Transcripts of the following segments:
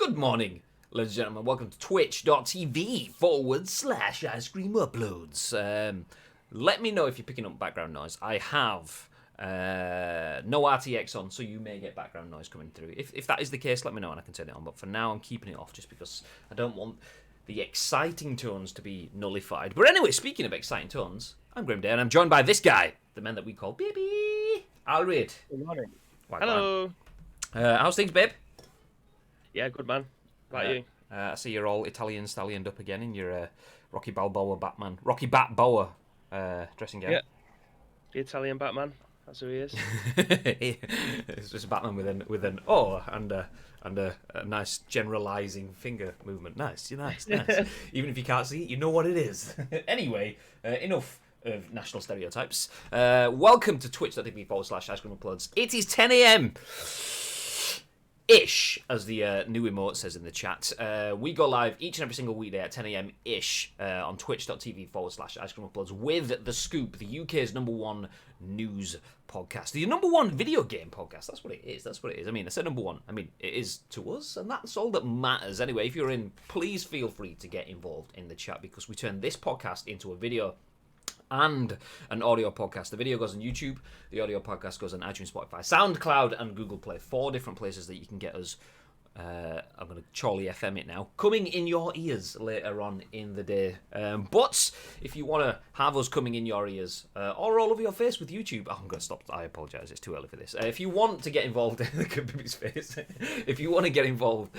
Good morning, ladies and gentlemen. Welcome to twitch.tv/ice cream uploads. Let me know if you're picking up background noise. I have no RTX on, so you may get background noise coming through. If that is the case, let me know and I can turn it on. But for now, I'm keeping it off just because I don't want the exciting tones to be nullified. But anyway, speaking of exciting tones, I'm Grim Day and I'm joined by this guy, the man that we call Baby. Alred. Good morning. Why, Hello. how's things, babe? Yeah, good man. How about you? I see you're all Italian stallioned up again in your Rocky Balboa Rocky Balboa dressing gown. Yeah. The Italian Batman. That's who he is. It's just Batman with an oh and a nice generalizing finger movement. Nice. Even if you can't see it, you know what it is. Anyway, enough of national stereotypes. Welcome to twitch.tv/ice cream uploads. It is 10 a.m. ish, as the new emote says in the chat. We go live each and every single weekday at 10 a.m. ish on twitch.tv/ice cream uploads with The Scoop, the UK's #1 news podcast. The #1 video game podcast. That's what it is. I mean, I said #1. I mean, it is to us, and that's all that matters. Anyway, if you're in, please feel free to get involved in the chat because we turn this podcast into a video and an audio podcast. The video goes on YouTube, the audio podcast goes on iTunes, Spotify, SoundCloud, and Google Play. 4 different places that you can get us. I'm going to Charlie FM it now. Coming in your ears later on in the day. But if you want to have us coming in your ears or all over your face with YouTube, I'm going to stop. I apologise. It's too early for this. If you want to get involved, look at Bibi's face. If you want to get involved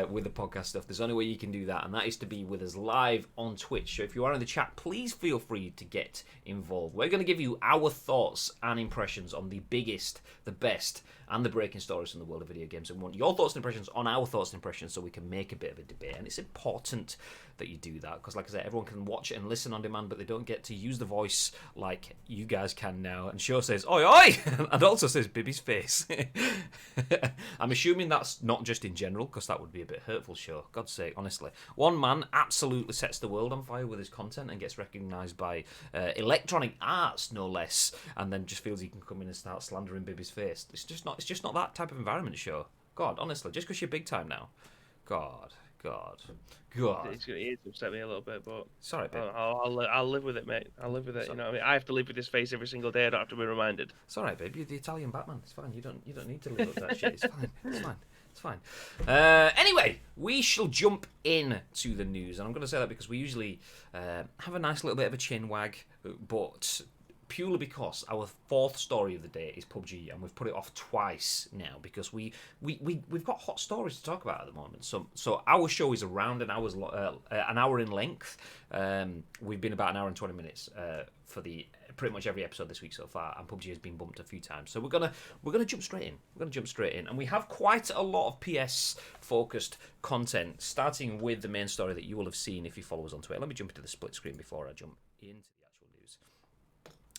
with the podcast stuff, there's only way you can do that, and that is to be with us live on Twitch. So if you are in the chat, please feel free to get involved. We're going to give you our thoughts and impressions on the biggest, the best, and the breaking stories from the world of video games. And we want your thoughts and impressions on our thoughts and impressions so we can make a bit of a debate. And it's important that you do that because, like I said, everyone can watch it and listen on demand, but they don't get to use the voice like you guys can now. And Show says, oi, oi! And also says Bibi's face. I'm assuming that's not just in general because that would be a bit hurtful, Show. God's sake, honestly. One man absolutely sets the world on fire with his content and gets recognised by Electronic Arts, no less, and then just feels he can come in and start slandering Bibi's face. It's just not that type of environment, Show. God, honestly, just because you're big time now. God. It's upset me a little bit, but Sorry, babe. I'll live with it, mate. I'll live with it. Sorry. You know what I mean? I have to live with this face every single day. I don't have to be reminded. It's all right, babe. You're the Italian Batman. It's fine. You don't need to live up to that shit. It's fine. Anyway, we shall jump in to the news, and I'm going to say that because we usually have a nice little bit of a chin wag, but purely because our 4th story of the day is PUBG, and we've put it off twice now because we've got hot stories to talk about at the moment. So our show is around an hour in length. We've been about an hour and 20 minutes for the pretty much every episode this week so far, and PUBG has been bumped a few times. So we're gonna jump straight in. And we have quite a lot of PS focused content, starting with the main story that you will have seen if you follow us on Twitter. Let me jump into the split screen before I jump into the actual news.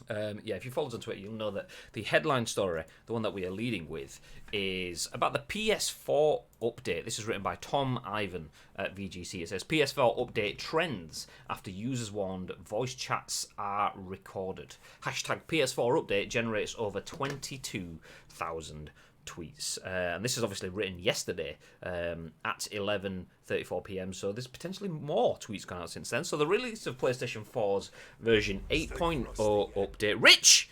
If you follow us on Twitter, you'll know that the headline story, the one that we are leading with, is about the PS4 update. This is written by Tom Ivan at VGC. It says, PS4 update trends after users warned voice chats are recorded. Hashtag PS4 update generates over 22,000 tweets. And this is obviously written yesterday at 11:34 p.m. So there's potentially more tweets gone out since then. So the release of PlayStation 4's version 8.0 update. Rich!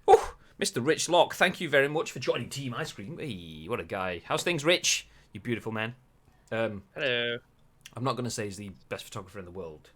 Oh, Mr. Rich Locke, thank you very much for joining Team Ice Cream. Hey, what a guy. How's things, Rich? You beautiful man. Hello. I'm not going to say he's the best photographer in the world,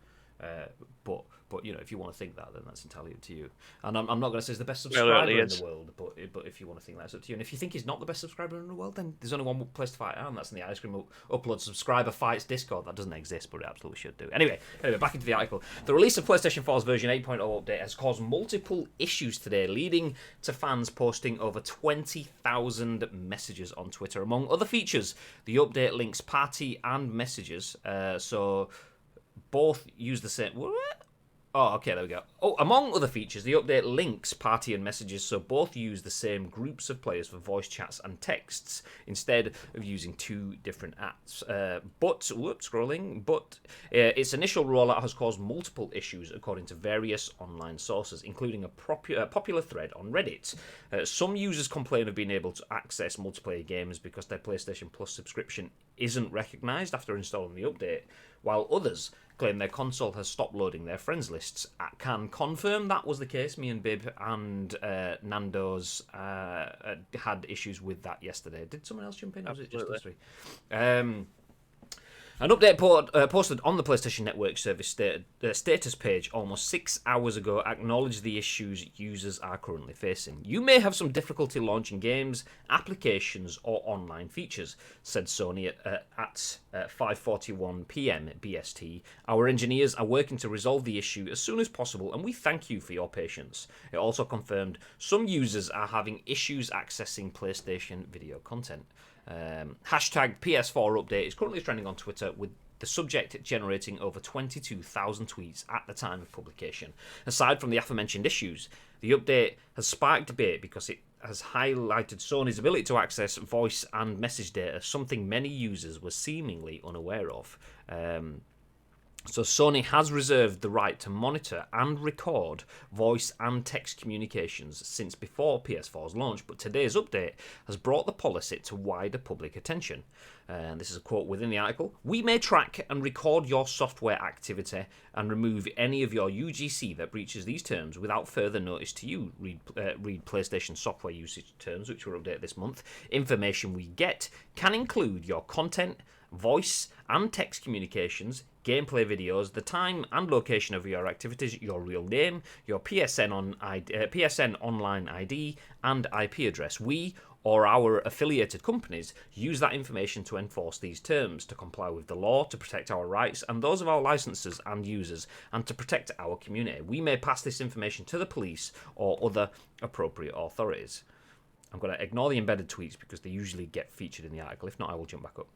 but you know, if you want to think that, then that's entirely up to you. And I'm not going to say he's the best subscriber in the world, but if you want to think that's up to you. And if you think he's not the best subscriber in the world, then there's only one place to fight out, and that's in the Ice Cream Upload Subscriber Fights Discord. That doesn't exist, but it absolutely should do. Anyway, back into the article. The release of PlayStation 4's version 8.0 update has caused multiple issues today, leading to fans posting over 20,000 messages on Twitter. Among other features, the update links party and messages, so both use the same... What? Oh, okay, there we go. Oh, among other features, the update links party and messages so both use the same groups of players for voice chats and texts instead of using two different apps. But its initial rollout has caused multiple issues according to various online sources, including a popular thread on Reddit. Some users complain of being able to access multiplayer games because their PlayStation Plus subscription isn't recognised after installing the update, while others claim their console has stopped loading their friends lists. I can confirm that was the case. Me and Bib and Nando's had issues with that yesterday. Did someone else jump in, or was it just us three? An update posted on the PlayStation Network service status page almost 6 hours ago acknowledged the issues users are currently facing. You may have some difficulty launching games, applications, or online features, said Sony at 5:41 p.m. BST. Our engineers are working to resolve the issue as soon as possible, and we thank you for your patience. It also confirmed some users are having issues accessing PlayStation video content. Hashtag PS4 update is currently trending on Twitter, with the subject generating over 22,000 tweets at the time of publication. Aside from the aforementioned issues, the update has sparked debate because it has highlighted Sony's ability to access voice and message data, something many users were seemingly unaware of. So Sony has reserved the right to monitor and record voice and text communications since before PS4's launch, but today's update has brought the policy to wider public attention. And this is a quote within the article. "We may track and record your software activity and remove any of your UGC that breaches these terms without further notice to you," read PlayStation software usage terms, which were updated this month. "Information we get can include your content, voice and text communications, gameplay videos, the time and location of your activities, your real name, your PSN online ID, and IP address. We or our affiliated companies use that information to enforce these terms, to comply with the law, to protect our rights and those of our licensors and users, and to protect our community. We may pass this information to the police or other appropriate authorities." I'm going to ignore the embedded tweets because they usually get featured in the article. If not, I will jump back up.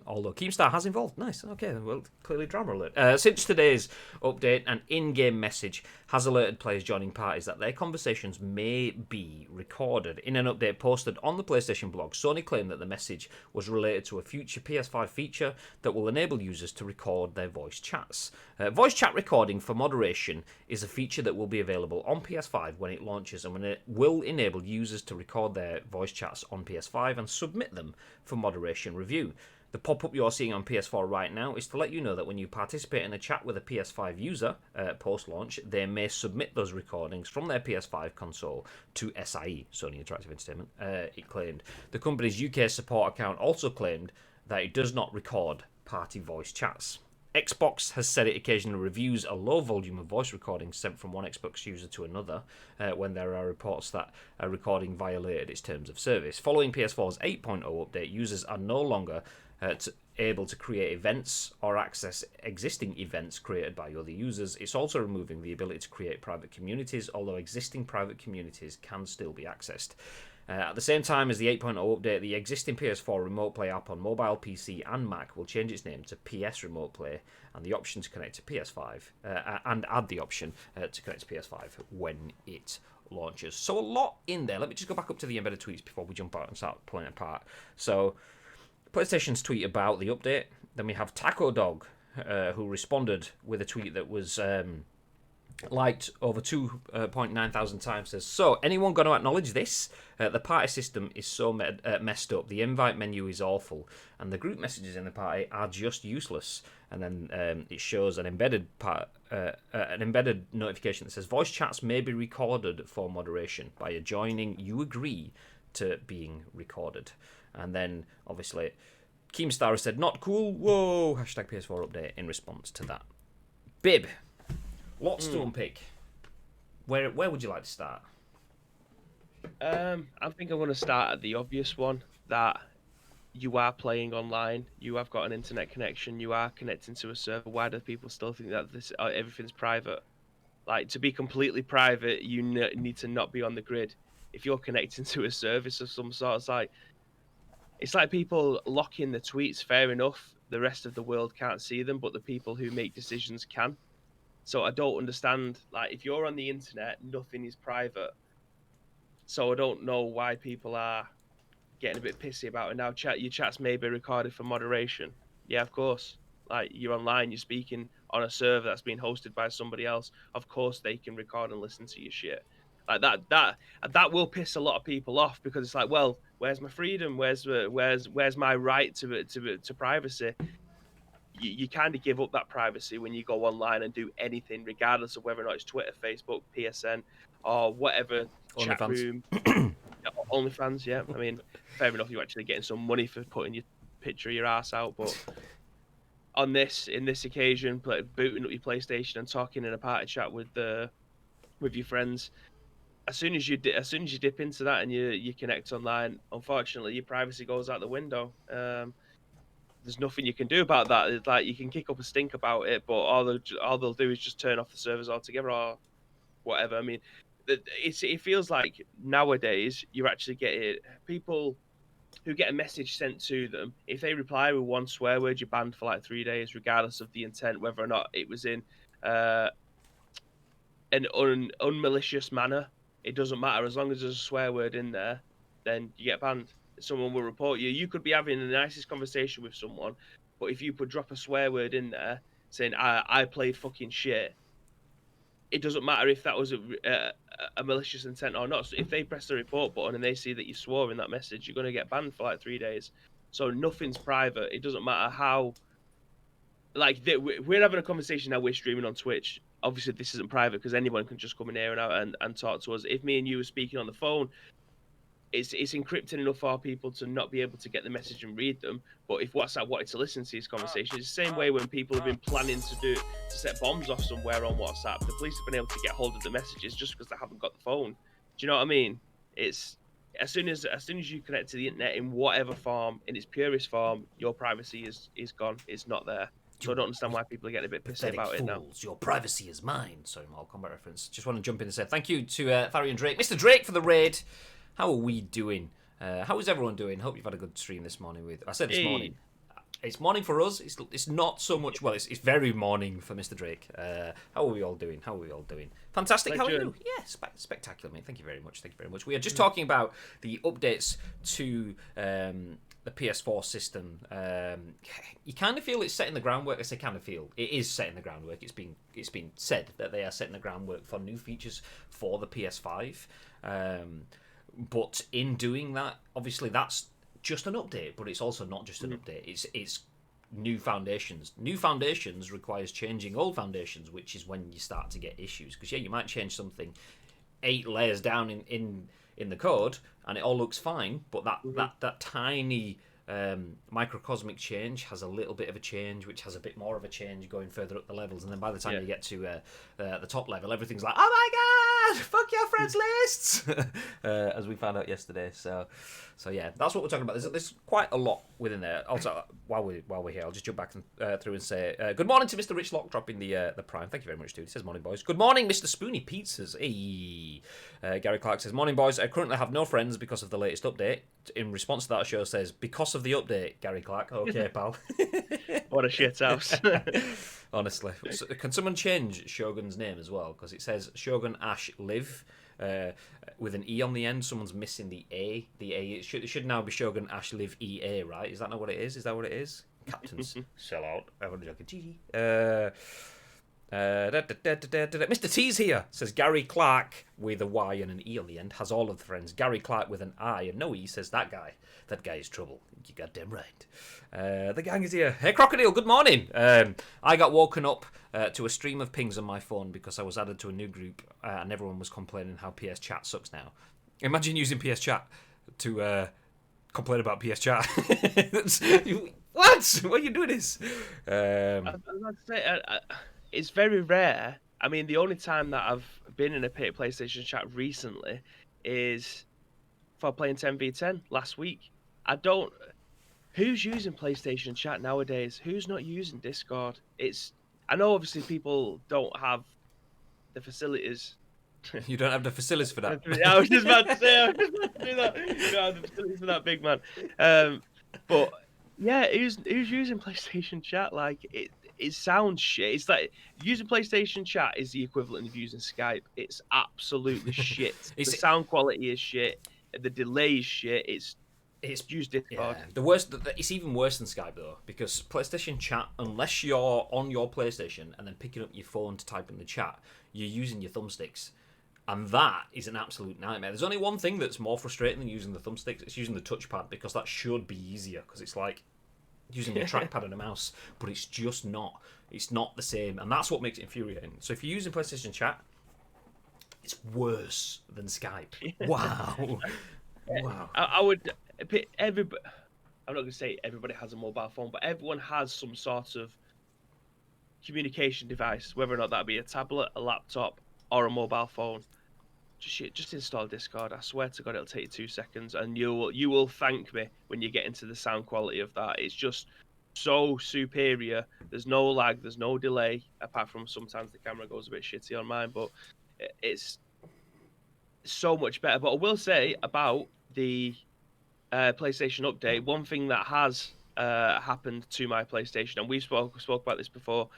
Although Keemstar has involved. Nice. Okay, well, clearly drama alert. Since today's update, an in-game message has alerted players joining parties that their conversations may be recorded. In an update posted on the PlayStation blog, Sony claimed that the message was related to a future PS5 feature that will enable users to record their voice chats. Voice chat recording for moderation is a feature that will be available on PS5 when it launches, and when it will enable users to record their voice chats on PS5 and submit them for moderation review. The pop-up you're seeing on PS4 right now is to let you know that when you participate in a chat with a PS5 user post-launch, they may submit those recordings from their PS5 console to SIE, Sony Interactive Entertainment, it claimed. The company's UK support account also claimed that it does not record party voice chats. Xbox has said it occasionally reviews a low volume of voice recordings sent from one Xbox user to another when there are reports that a recording violated its terms of service. Following PS4's 8.0 update, users are no longer able to create events or access existing events created by other users. It's also removing the ability to create private communities, although existing private communities can still be accessed. At the same time as the 8.0 update, the existing PS4 Remote Play app on mobile, PC, and Mac will change its name to PS Remote Play, and the option to connect to PS5, and add the option to connect to PS5 when it launches. So a lot in there. Let me just go back up to the embedded tweets before we jump out and start pulling it apart. So PlayStation's tweet about the update. Then we have Taco Dog, who responded with a tweet that was liked over 2.9 thousand times. Says, "So, anyone going to acknowledge this? The party system is so messed up. The invite menu is awful, and the group messages in the party are just useless." And then it shows an embedded notification that says, "Voice chats may be recorded for moderation. By adjoining, you agree to being recorded." And then, obviously, Keemstar has said, "Not cool, whoa, hashtag PS4 update," in response to that. Bib, lots to unpick. Where would you like to start? I think I want to start at the obvious one, that you are playing online, you have got an internet connection, you are connecting to a server. Why do people still think that everything's private? Like, to be completely private, you need to not be on the grid. If you're connecting to a service of some sort, it's like people locking the tweets. Fair enough, the rest of the world can't see them, but the people who make decisions can. So I don't understand. Like, if you're on the internet, nothing is private. So I don't know why people are getting a bit pissy about it now. Your chats may be recorded for moderation. Yeah, of course. Like, you're online, you're speaking on a server that's being hosted by somebody else. Of course, they can record and listen to your shit. Like that will piss a lot of people off, because it's like, well, where's my freedom? Where's my right to privacy? You kind of give up that privacy when you go online and do anything, regardless of whether or not it's Twitter, Facebook, PSN, or whatever chat OnlyFans. room. OnlyFans, yeah. I mean, fair enough, you're actually getting some money for putting your picture of your ass out, but in this occasion, booting up your PlayStation and talking in a party chat with your friends, as soon as you dip into that and you connect online, unfortunately, your privacy goes out the window. There's nothing you can do about that. It's like, you can kick up a stink about it, but all they'll do is just turn off the servers altogether or whatever. I mean, it feels like nowadays you're actually getting people who get a message sent to them. If they reply with one swear word, you're banned for like 3 days, regardless of the intent, whether or not it was in an unmalicious manner. It doesn't matter, as long as there's a swear word in there, then you get banned. Someone will report you. You could be having the nicest conversation with someone, but if you could drop a swear word in there saying I played fucking shit, it doesn't matter if that was a malicious intent or not. So if they press the report button and they see that you swore in that message, you're going to get banned for like 3 days. So nothing's private. It doesn't matter how. Like, we're having a conversation now. We're streaming on Twitch. Obviously, this isn't private because anyone can just come in here and out and talk to us. If me and you were speaking on the phone, it's encrypted enough for people to not be able to get the message and read them. But if WhatsApp wanted to listen to these conversations, it's the same way when people have been planning to set bombs off somewhere on WhatsApp. The police have been able to get hold of the messages just because they haven't got the phone. Do you know what I mean? It's as soon as you connect to the internet in whatever form, in its purest form, your privacy is gone. It's not there. So I don't understand why people are getting a bit pissy about it now. Your privacy is mine. Sorry, Mortal Kombat reference. Just want to jump in and say thank you to Tharian Drake. Mr. Drake for the raid. How are we doing? How is everyone doing? Hope you've had a good stream this morning. I said this morning. It's morning for us. It's not so much. Well, it's very morning for Mr. Drake. How are we all doing? Fantastic. How are you? Yeah, spectacular, mate. Thank you very much. We are just talking about the updates to the PS4 system. You kind of feel it's setting the groundwork. I say kind of feel. It is setting the groundwork. It's been said that they are setting the groundwork for new features for the PS5. But in doing that, obviously that's just an update, but it's also not just an update. It's new foundations. New foundations requires changing old foundations, which is when you start to get issues. Because you might change something 8 layers down in the code, and it all looks fine, but that tiny microcosmic change has a little bit of a change, which has a bit more of a change going further up the levels, and then by the time you get to the top level, everything's like, oh my god, fuck your friends lists, as we found out yesterday. So yeah, that's what we're talking about. There's quite a lot within there. Also, while we're here, I'll just jump back through and say good morning to Mr. Rich Lock dropping the prime. Thank you very much, dude. He says morning, boys. Good morning, Mr. Spoony Pizzas. Hey. Gary Clark says morning, boys. I currently have no friends because of the latest update. In response to that, show says because of the update, Gary Clark. Okay, pal. What a shit house. Honestly, can someone change Shogun's name as well? Because it says Shogun Ash Live with an E on the end. Someone's missing the A. It should now be Shogun Ash Live EA, right? Is that not what it is? Is that what it is? Captains sell out. Everyone's joking. Mr. T's here, says Gary Clark with a Y and an E on the end, has all of the friends. Gary Clark with an I and no E says that guy is trouble. You goddamn right. The gang is here. Hey Crocodile, good morning. I got woken up to a stream of pings on my phone because I was added to a new group and everyone was complaining how PS Chat sucks now. Imagine using PS Chat to complain about PS Chat. What? Why are you doing this? It's very rare. I mean, the only time that I've been in a PlayStation chat recently is for playing 10v10 last week. Who's using PlayStation chat nowadays? Who's not using Discord? I know obviously people don't have the facilities. You don't have the facilities for that. I was just about to say, do that. You don't have the facilities for that, big man. But yeah, who's using PlayStation chat? Like it sounds shit. It's like using PlayStation chat is the equivalent of using Skype. It's absolutely shit. The sound quality is shit. The delay is shit. It's use Discord. Yeah, the worst. It's even worse than Skype though, because PlayStation chat, unless you're on your PlayStation and then picking up your phone to type in the chat, you're using your thumbsticks. And that is an absolute nightmare. There's only one thing that's more frustrating than using the thumbsticks. It's using the touchpad, because that should be easier, because it's like using a trackpad and a mouse, but it's just not. It's not the same, and that's what makes it infuriating. So if you're using PlayStation chat, it's worse than Skype. Wow. Wow. I would... Everybody, I'm not going to say everybody has a mobile phone, but everyone has some sort of communication device, whether or not that be a tablet, a laptop, or a mobile phone. Just install Discord. I swear to God, it'll take you 2 seconds, and you will thank me when you get into the sound quality of that. It's just so superior. There's no lag, there's no delay, apart from sometimes the camera goes a bit shitty on mine, but it's so much better. But I will say about the PlayStation update, one thing that has happened to my PlayStation, and we spoke about this before,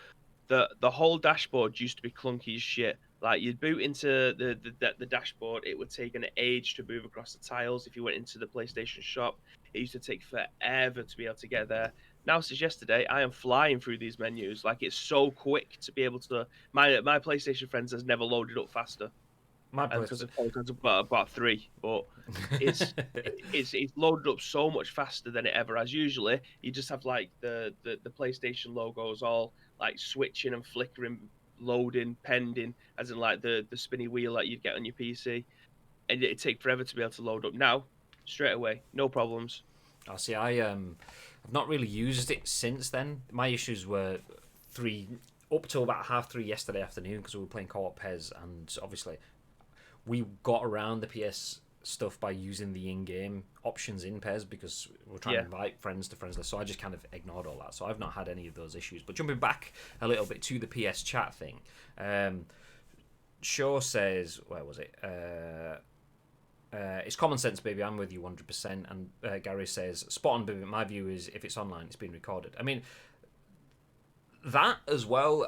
the whole dashboard used to be clunky as shit. Like, you'd boot into the dashboard, it would take an age to move across the tiles. If you went into the PlayStation shop, it used to take forever to be able to get there. Now, since yesterday, I am flying through these menus. Like, it's so quick to be able to... My PlayStation friends has never loaded up faster. Because I've got 3, but it's loaded up so much faster than it ever has. Usually, you just have like the PlayStation logos all like switching and flickering, loading, pending, as in like the spinny wheel that you'd get on your PC, and it'd take forever to be able to load up. Now, straight away, no problems. I see. I've not really used it since then. My issues were up till about 3:30 yesterday afternoon, because we were playing co-op PES, and obviously we got around the PS stuff by using the in-game options in PES, because we're trying to invite friends to friends list, so I just kind of ignored all that. So I've not had any of those issues. But jumping back a little bit to the PS chat thing, Shaw says, where was it? It's common sense, baby. I'm with you 100%. And Gary says, spot on, baby. My view is, if it's online, it's been recorded. I mean, that as well,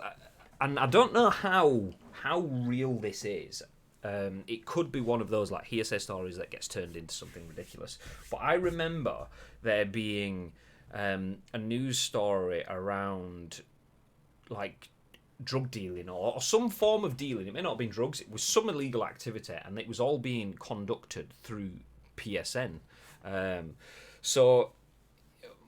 and I don't know how real this is. It could be one of those like hearsay stories that gets turned into something ridiculous. But I remember there being a news story around like drug dealing or some form of dealing. It may not have been drugs. It was some illegal activity, and it was all being conducted through PSN. So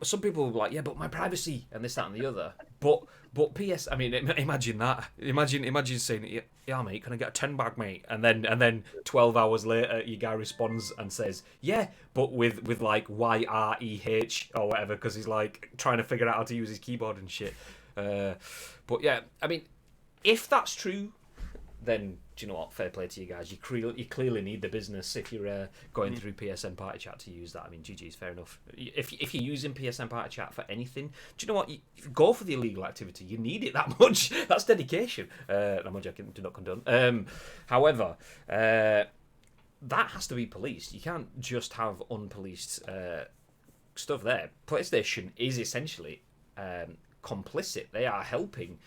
some people were like, yeah, but my privacy and this, that, and the other. But PS, I mean, imagine that. Imagine saying, yeah, mate, can I get a 10-bag, mate? And then 12 hours later, your guy responds and says, yeah, but with like YREH or whatever, because he's like trying to figure out how to use his keyboard and shit. But yeah, I mean, if that's true, then do you know what? Fair play to you guys. You clearly need the business if you're going through PSN Party Chat to use that. I mean, GG's fair enough. If you're using PSN Party Chat for anything, do you know what? You go for the illegal activity. You need it that much. That's dedication. I'm joking. Do not condone. However, that has to be policed. You can't just have unpoliced stuff there. PlayStation is essentially complicit. They are helping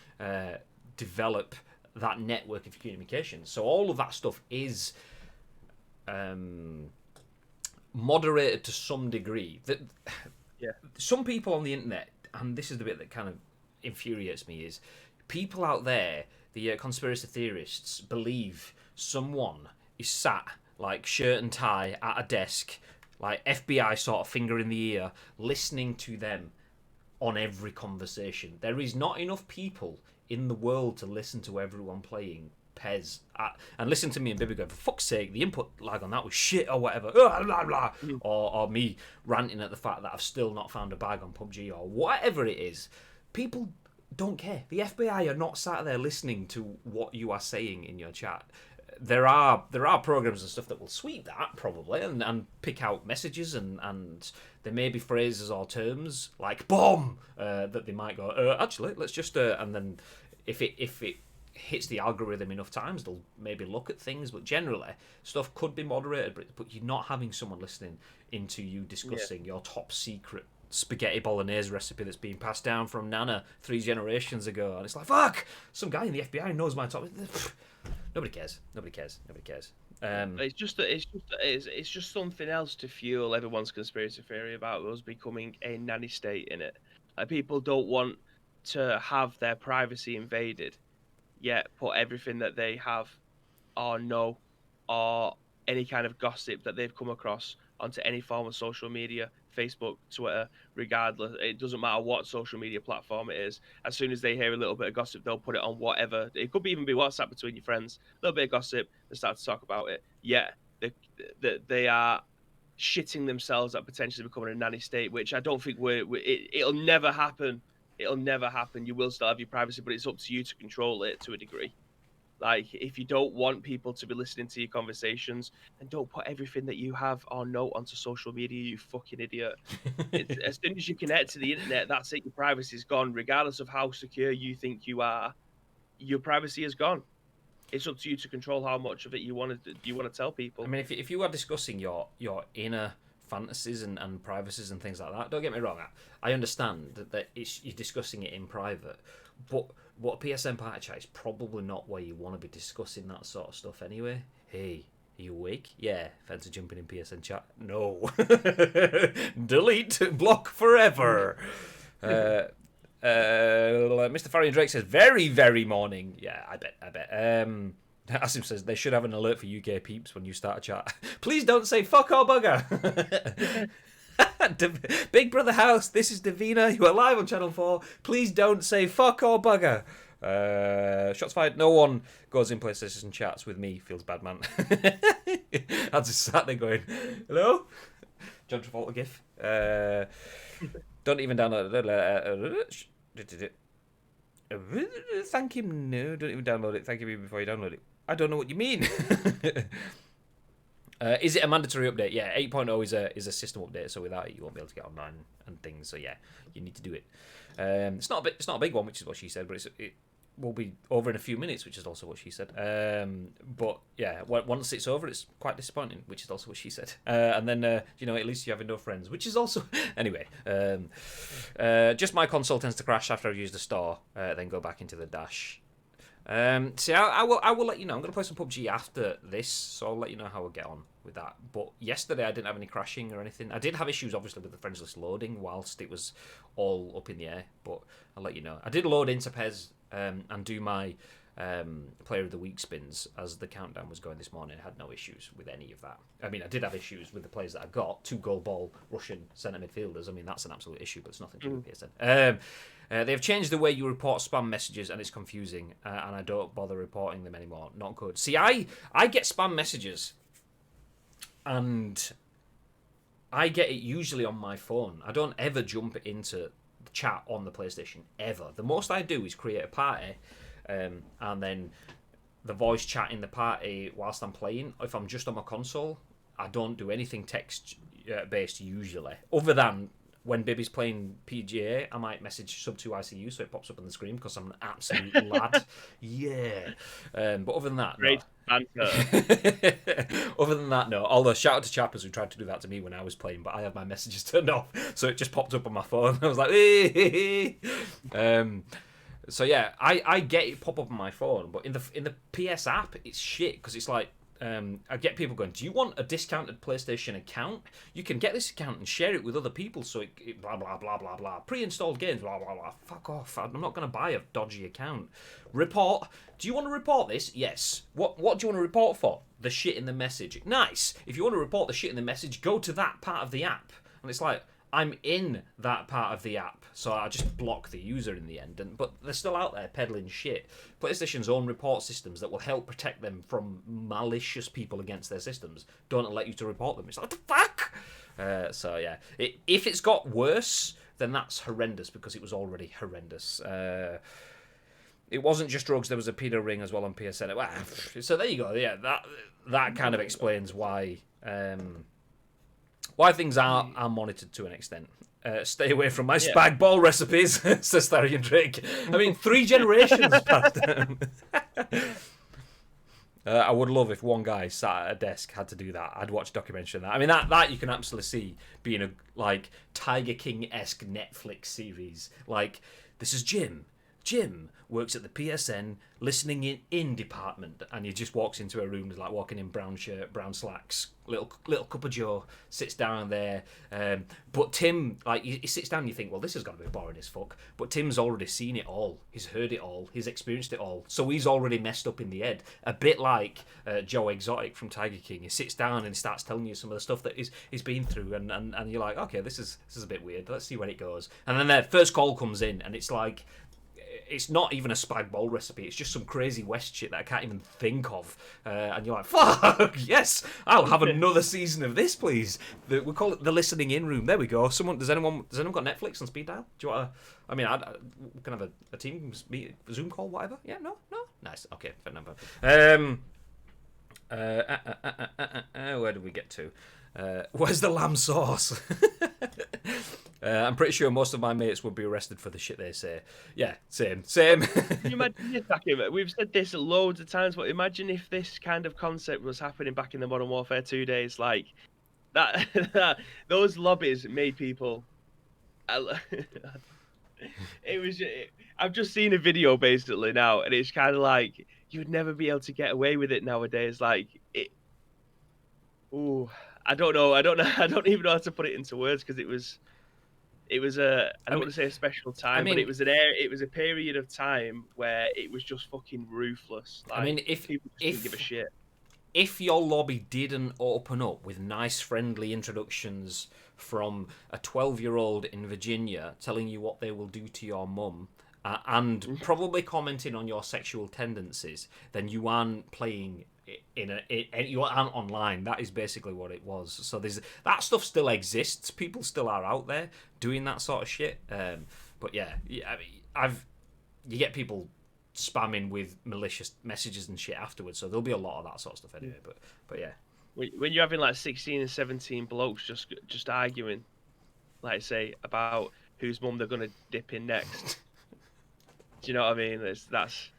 develop that network of communication. So all of that stuff is moderated to some degree. That some people on the internet, and this is the bit that kind of infuriates me, is people out there, the conspiracy theorists, believe someone is sat like shirt and tie at a desk, like FBI sort of finger in the ear, listening to them on every conversation. There is not enough people in the world to listen to everyone playing PES and listen to me and Bibby go, for fuck's sake, the input lag on that was shit or whatever, blah, blah, blah. Or me ranting at the fact that I've still not found a bag on PUBG or whatever it is. People don't care. The FBI are not sat there listening to what you are saying in your chat. There are programs and stuff that will sweep that probably and pick out messages and there may be phrases or terms like bomb that they might go actually let's just and then if it hits the algorithm enough times they'll maybe look at things, but generally stuff could be moderated, but you're not having someone listening into you discussing your top secret spaghetti bolognese recipe that's been passed down from Nana 3 generations ago, and it's like, fuck, some guy in the FBI knows my top. Nobody cares. It's just something else to fuel everyone's conspiracy theory about us becoming a nanny state in it. Like, people don't want to have their privacy invaded, yet put everything that they have or know or any kind of gossip that they've come across onto any form of social media, Facebook, Twitter, regardless. It doesn't matter what social media platform it is. As soon as they hear a little bit of gossip, they'll put it on whatever. It could even be WhatsApp between your friends. A little bit of gossip, they start to talk about it. Yeah, they are shitting themselves at potentially becoming a nanny state, which I don't think it'll never happen. It'll never happen. You will still have your privacy, but it's up to you to control it to a degree. Like, if you don't want people to be listening to your conversations, then don't put everything that you have or know onto social media, you fucking idiot. As soon as you connect to the internet, that's it. Your privacy is gone. Regardless of how secure you think you are, your privacy is gone. It's up to you to control how much of it you want to tell people. I mean, if you are discussing your inner fantasies and privacies and things like that, don't get me wrong, I understand that you're discussing it in private, but what a PSN party chat is probably not where you want to be discussing that sort of stuff anyway. Hey, are you awake? Yeah. Fancy jumping in PSN chat? No. Delete. Block forever. Mr. Farrion Drake says, very, very morning. Yeah, I bet. Asim says, they should have an alert for UK peeps when you start a chat. Please don't say fuck or bugger. Big Brother House, this is Davina. You are live on Channel 4. Please don't say fuck or bugger. Shots fired. No one goes in PlayStation chats with me. Feels bad, man. I just sat there going, hello? John Travolta gif. Don't even download it. Thank him. No, don't even download it. Thank you before you download it. I don't know what you mean. Is it a mandatory update? Yeah, 8.0 is a system update, so without it you won't be able to get online and things. So yeah, you need to do it. It's not a big one, which is what she said, but it will be over in a few minutes, which is also what she said. But yeah, once it's over, it's quite disappointing, which is also what she said. And then at least you have enough friends, which is also anyway. Just my console tends to crash after I've used the store, then go back into the dash. See, I will let you know. I'm going to play some PUBG after this, so I'll let you know how I get on with that. But yesterday I didn't have any crashing or anything. I did have issues, obviously, with the friends list loading whilst it was all up in the air, but I'll let you know. I did load into PES and do my Player of the Week spins as the countdown was going this morning. I had no issues with any of that. I mean, I did have issues with the players that I got, 2 goal ball Russian centre midfielders. I mean, that's an absolute issue, but it's nothing to do with PSN. They've changed the way you report spam messages, and it's confusing, and I don't bother reporting them anymore. Not good. See, I get spam messages, and I get it usually on my phone. I don't ever jump into the chat on the PlayStation, ever. The most I do is create a party, and then the voice chat in the party whilst I'm playing. If I'm just on my console, I don't do anything text-based usually, other than when Bibby's playing PGA, I might message sub2ICU so it pops up on the screen because I'm an absolute lad. Yeah. But other than that, great no. Other than that, no. Although, shout out to Chappers who tried to do that to me when I was playing, but I had my messages turned off, so it just popped up on my phone. I was like, hey. So yeah, I get it pop up on my phone, but in the PS app, it's shit because it's like, I get people going, do you want a discounted PlayStation account? You can get this account and share it with other people, so it blah, blah, blah, blah, blah. Pre-installed games, blah, blah, blah. Fuck off. I'm not going to buy a dodgy account. Report. Do you want to report this? Yes. What do you want to report for? The shit in the message. Nice. If you want to report the shit in the message, go to that part of the app. And it's like, I'm in that part of the app, so I just block the user in the end. But they're still out there peddling shit. PlayStation's own report systems that will help protect them from malicious people against their systems don't let you to report them. It's like, what the fuck? So yeah, if it's got worse, then that's horrendous because it was already horrendous. It wasn't just drugs. There was a pedo ring as well on PSN. So there you go. Yeah, that kind of explains why. Why things are monitored to an extent. Stay away from my spag ball recipes, says Tharian Drake. I mean, 3 generations passed. I would love if one guy sat at a desk had to do that. I'd watch a documentary on that. I mean, that you can absolutely see being a like Tiger King-esque Netflix series. Like, this is Jim. Jim works at the PSN listening in department, and he just walks into a room, like walking in brown shirt, brown slacks, little cup of joe, sits down there. But Tim, like, he sits down and you think, well, this has got to be boring as fuck. But Tim's already seen it all. He's heard it all. He's experienced it all. So he's already messed up in the head. A bit like Joe Exotic from Tiger King. He sits down and he starts telling you some of the stuff that he's been through, and you're like, okay, this is a bit weird. Let's see where it goes. And then their first call comes in, and it's like, it's not even a spag bowl recipe. It's just some crazy West shit that I can't even think of. And you're like, fuck, yes, I'll have another season of this, please. We call it the listening in room. There we go. Does anyone got Netflix on speed dial? Do you want to? I mean, we can have a team meet, Zoom call, whatever. Yeah, no, nice. Okay, fair number. Where did we get to? Where's the lamb sauce? I'm pretty sure most of my mates would be arrested for the shit they say. Yeah, same. Can you imagine this, we've said this loads of times, but imagine if this kind of concept was happening back in the Modern Warfare 2 days, like that those lobbies made people. I've just seen a video basically now, and it's kind of like you would never be able to get away with it nowadays. Like it. Ooh, I don't know. I don't even know how to put it into words, because it was I don't want to say a special time, but it was a period of time where it was just fucking ruthless. Like, I mean, if people just didn't give a shit. If your lobby didn't open up with nice, friendly introductions from a 12-year-old in Virginia telling you what they will do to your mum, and probably commenting on your sexual tendencies, then you aren't playing you aren't online. That is basically what it was. So that stuff still exists. People still are out there doing that sort of shit. But yeah, I mean, you get people spamming with malicious messages and shit afterwards. So there'll be a lot of that sort of stuff anyway. But yeah, when you're having like 16 and 17 blokes just arguing, like say about whose mum they're gonna dip in next. Do you know what I mean? That's.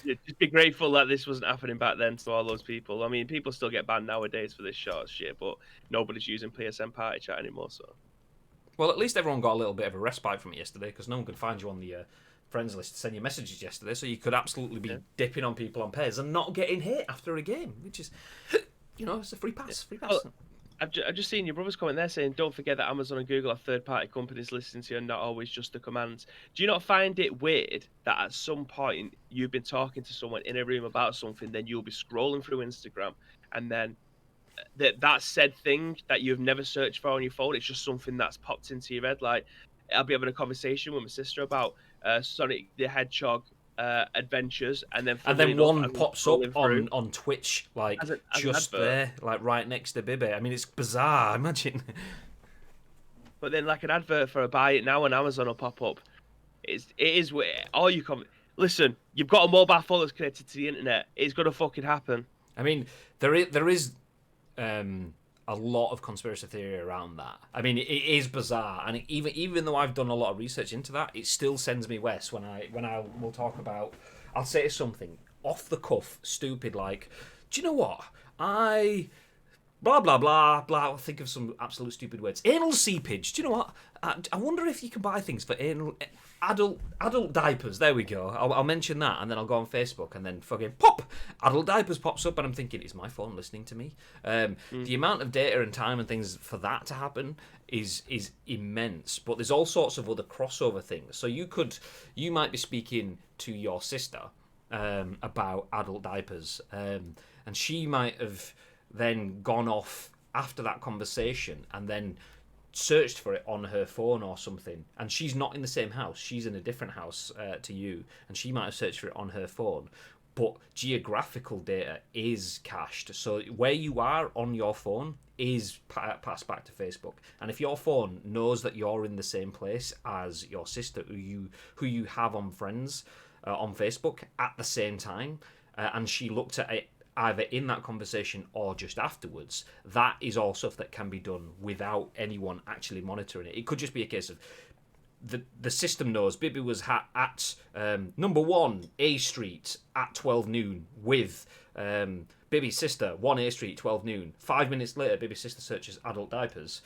Just be grateful that this wasn't happening back then to all those people. I mean, people still get banned nowadays for this sort of shit, but nobody's using PSN Party Chat anymore. So, well, at least everyone got a little bit of a respite from it yesterday, because no one could find you on the friends list to send you messages yesterday, so you could absolutely be dipping on people on pairs and not getting hit after a game, which is, it's a free pass. Well, I've just seen your brother's comment there saying, don't forget that Amazon and Google are third-party companies listening to you and not always just the commands. Do you not find it weird that at some point you've been talking to someone in a room about something, then you'll be scrolling through Instagram, and then that said thing that you've never searched for on your phone, it's just something that's popped into your head? Like, I'll be having a conversation with my sister about Sonic the Hedgehog adventures, and then one pops up on Twitch, like as just there, like right next to Bibby. I mean, it's bizarre. Imagine. But then, like, an advert for a buy it now on Amazon will pop up. It is all you come. Listen, you've got a mobile phone that's connected to the internet. It's gonna fucking happen. I mean, there is a lot of conspiracy theory around that. I mean, it is bizarre, and even though I've done a lot of research into that, it still sends me west when I will talk about. I'll say something off the cuff, stupid, like, do you know what? Blah blah blah blah. I'll think of some absolute stupid words. Anal seepage. Do you know what? I wonder if you can buy things for adult diapers. There we go. I'll mention that, and then I'll go on Facebook, and then fucking pop, adult diapers pops up, and I'm thinking, is my phone listening to me? The amount of data and time and things for that to happen is immense. But there's all sorts of other crossover things. So you might be speaking to your sister about adult diapers, and she might have then gone off after that conversation and then searched for it on her phone or something, and she's not in the same house, she's in a different house to you, and she might have searched for it on her phone, but geographical data is cached, so where you are on your phone is passed back to Facebook, and if your phone knows that you're in the same place as your sister who you have on friends on Facebook at the same time, and she looked at it either in that conversation or just afterwards, that is all stuff that can be done without anyone actually monitoring it. It could just be a case of the system knows Bibby was at number 1 A Street at 12 noon with Bibby's sister, 1 A Street, 12 noon. 5 minutes later, Bibby's sister searches adult diapers.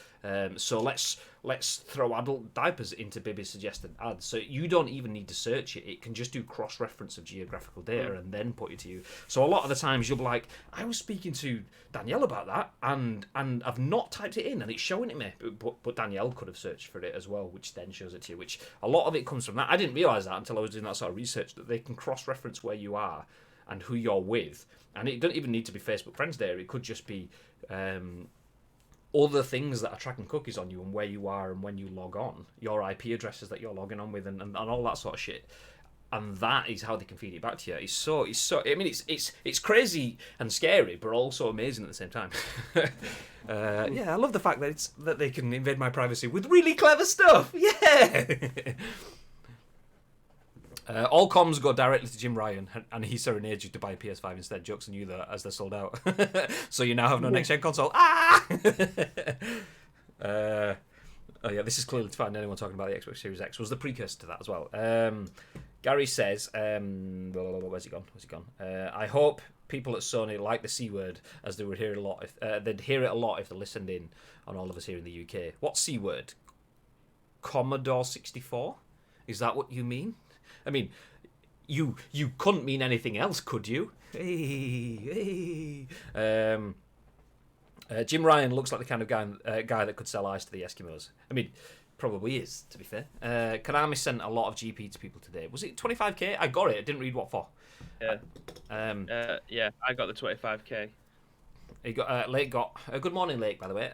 So let's throw adult diapers into Bibby's suggested ads. So you don't even need to search it. It can just do cross-reference of geographical data and then put it to you. So a lot of the times you'll be like, I was speaking to Danielle about that, and I've not typed it in, and it's showing it me. But Danielle could have searched for it as well, which then shows it to you. Which a lot of it comes from that. I didn't realise that until I was doing that sort of research, that they can cross-reference where you are and who you're with. And it doesn't even need to be Facebook friends there. It could just be other things that are tracking cookies on you and where you are and when you log on, your IP addresses that you're logging on with, and all that sort of shit. And that is how they can feed it back to you. It's so. I mean, it's crazy and scary, but also amazing at the same time. Yeah, I love the fact that they can invade my privacy with really clever stuff. Yeah. All comms go directly to Jim Ryan, and he serenades you to buy a PS5 instead. Jokes on you that as they're sold out. So you now have no next-gen console. Ah! Oh yeah, this is clearly to find anyone talking about the Xbox Series X. Was the precursor to that as well. Gary says, where's he gone? I hope people at Sony like the C word, as they would hear it a lot. They'd hear it a lot if they listened in on all of us here in the UK. What C word? Commodore 64? Is that what you mean? I mean, you couldn't mean anything else, could you? Hey. Jim Ryan looks like the kind of guy that could sell ice to the Eskimos. I mean, probably is, to be fair. Konami sent a lot of GP to people today. Was it 25k? I got it. I didn't read what for. Yeah. Yeah, I got the 25k. Lake got good morning, Lake. By the way,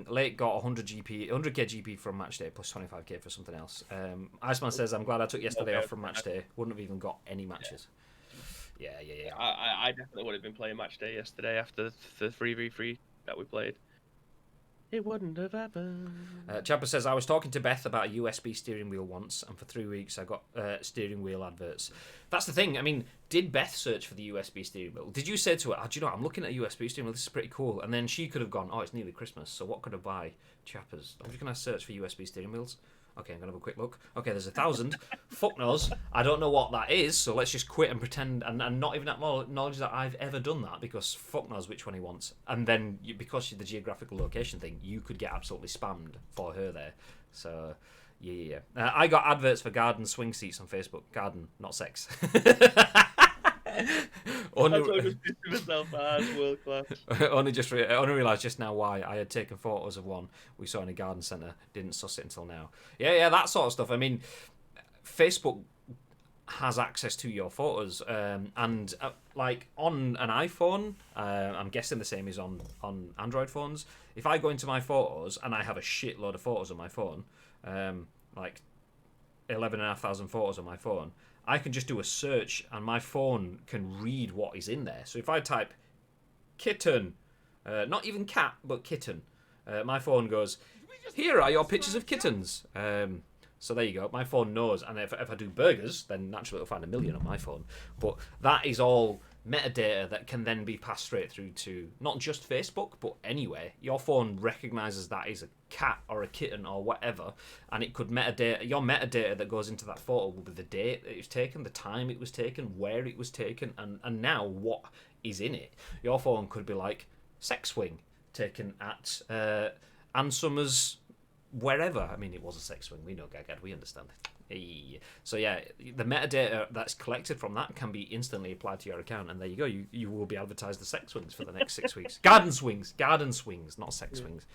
Lake got 100k GP from match day plus 25k for something else. Iceman says, "I'm glad I took yesterday off from match day. Wouldn't have even got any matches." Yeah. I definitely would have been playing match day yesterday after the 3v3 that we played. It wouldn't have happened. Chapper says, I was talking to Beth about a USB steering wheel once, and for 3 weeks I got steering wheel adverts. That's the thing. I mean, did Beth search for the USB steering wheel? Did you say to her, do you know, I'm looking at a USB steering wheel, this is pretty cool. And then she could have gone, oh, it's nearly Christmas, so what could I buy? Chappers. I'm just going to search for USB steering wheels. Okay, I'm going to have a quick look. Okay, there's 1,000. Fuck knows. I don't know what that is, so let's just quit and pretend and not even acknowledge that I've ever done that, because fuck knows which one he wants. And then, because the geographical location thing, you could get absolutely spammed for her there. So, yeah. I got adverts for garden swing seats on Facebook. Garden, not sex. Only realised just now why I had taken photos of one we saw in a garden centre. Didn't suss it until now. Yeah, that sort of stuff. I mean, Facebook has access to your photos, and like on an iPhone, I'm guessing the same is on Android phones. If I go into my photos and I have a shitload of photos on my phone, like 11,500 photos on my phone, I can just do a search and my phone can read what is in there. So if I type kitten, not even cat, but kitten, my phone goes, here are your pictures of kittens. So there you go. My phone knows. And if I do burgers, then naturally it'll find 1 million on my phone. But that is all metadata that can then be passed straight through to not just Facebook, but anywhere. Your phone recognizes that is a cat or a kitten or whatever, and it could your metadata that goes into that photo will be the date that it was taken, the time it was taken, where it was taken, and now what is in it. Your phone could be like sex swing taken at Ann Summers wherever. I mean, it was a sex swing, we know, Gagad, we understand. Hey. So yeah, the metadata that's collected from that can be instantly applied to your account, and there you go. You will be advertised the sex swings for the next 6 weeks. Garden swings, not sex swings.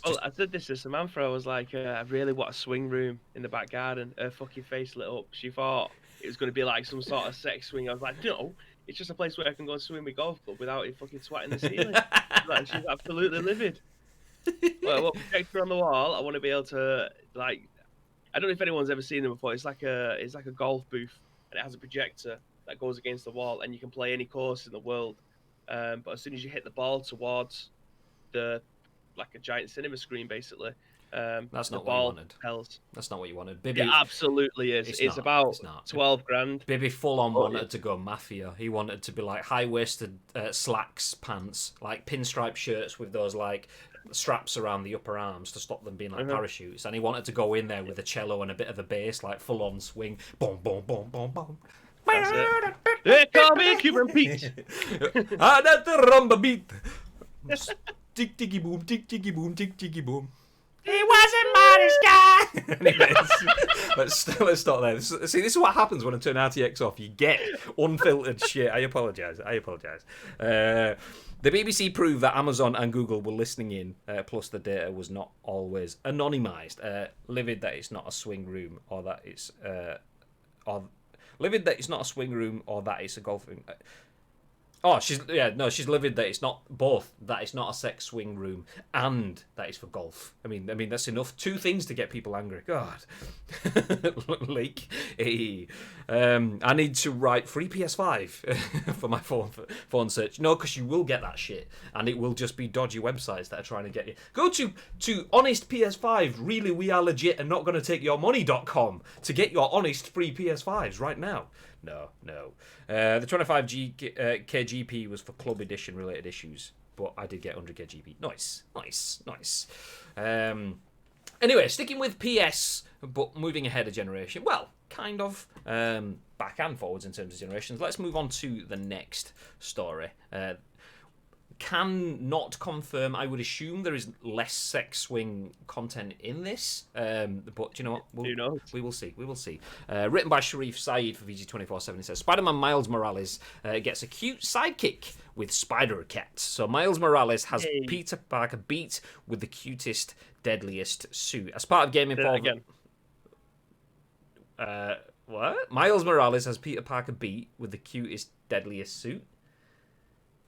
Well, I said this to Samantha. I was like, I really want a swing room in the back garden. Her fucking face lit up. She thought it was going to be like some sort of sex swing. I was like, no, it's just a place where I can go and swim with golf club without it fucking swatting the ceiling. She's absolutely livid. Well, projector on the wall. I want to be able to, like, I don't know if anyone's ever seen them before. It's like a golf booth, and it has a projector that goes against the wall, and you can play any course in the world. But as soon as you hit the ball towards like a giant cinema screen, basically, that's not what you wanted. That's not what you wanted. Bibby, it absolutely is. It's about 12 grand. Bibby full on wanted to go mafia. He wanted to be like high waisted slacks pants, like pinstripe shirts with those like straps around the upper arms to stop them being like parachutes, and he wanted to go in there with a cello and a bit of a bass, like full on swing. Boom, boom, boom, boom, boom. That's it. They call me Cuban Pete. And at the rumba beat. Tick ticky boom, tick ticky boom, tick ticky boom. He wasn't modest guy. Anyways, let's stop there. See, this is what happens when I turn RTX off. You get unfiltered shit. I apologise. The BBC proved that Amazon and Google were listening in, plus the data was not always anonymised. Livid that it's not a swing room, or that it's livid that it's not a swing room, or that it's a golfing. She's livid that it's not both, that it's not a sex swing room, and that it's for golf. I mean that's enough. 2 things to get people angry. God. Leak. Hey. I need to write free PS5 for my phone search. No, because you will get that shit, and it will just be dodgy websites that are trying to get you. Go to honest PS5, really we are legit and not going to take your money.com to get your honest free PS5s right now. No. The 25 KGP was for Club Edition related issues, but I did get 100 KGP. Nice. Anyway, sticking with PS, but moving ahead a generation. Well, kind of back and forwards in terms of generations. Let's move on to the next story. Can not confirm. I would assume there is less sex swing content in this, but you know what? We will see. Written by Sherif, Saed for VG247. It says Spider-Man Miles Morales gets a cute sidekick with Spider-Cat. So Miles Morales has Peter Parker beat with the cutest, deadliest suit as part of Game Informer. What? Miles Morales has Peter Parker beat with the cutest, deadliest suit.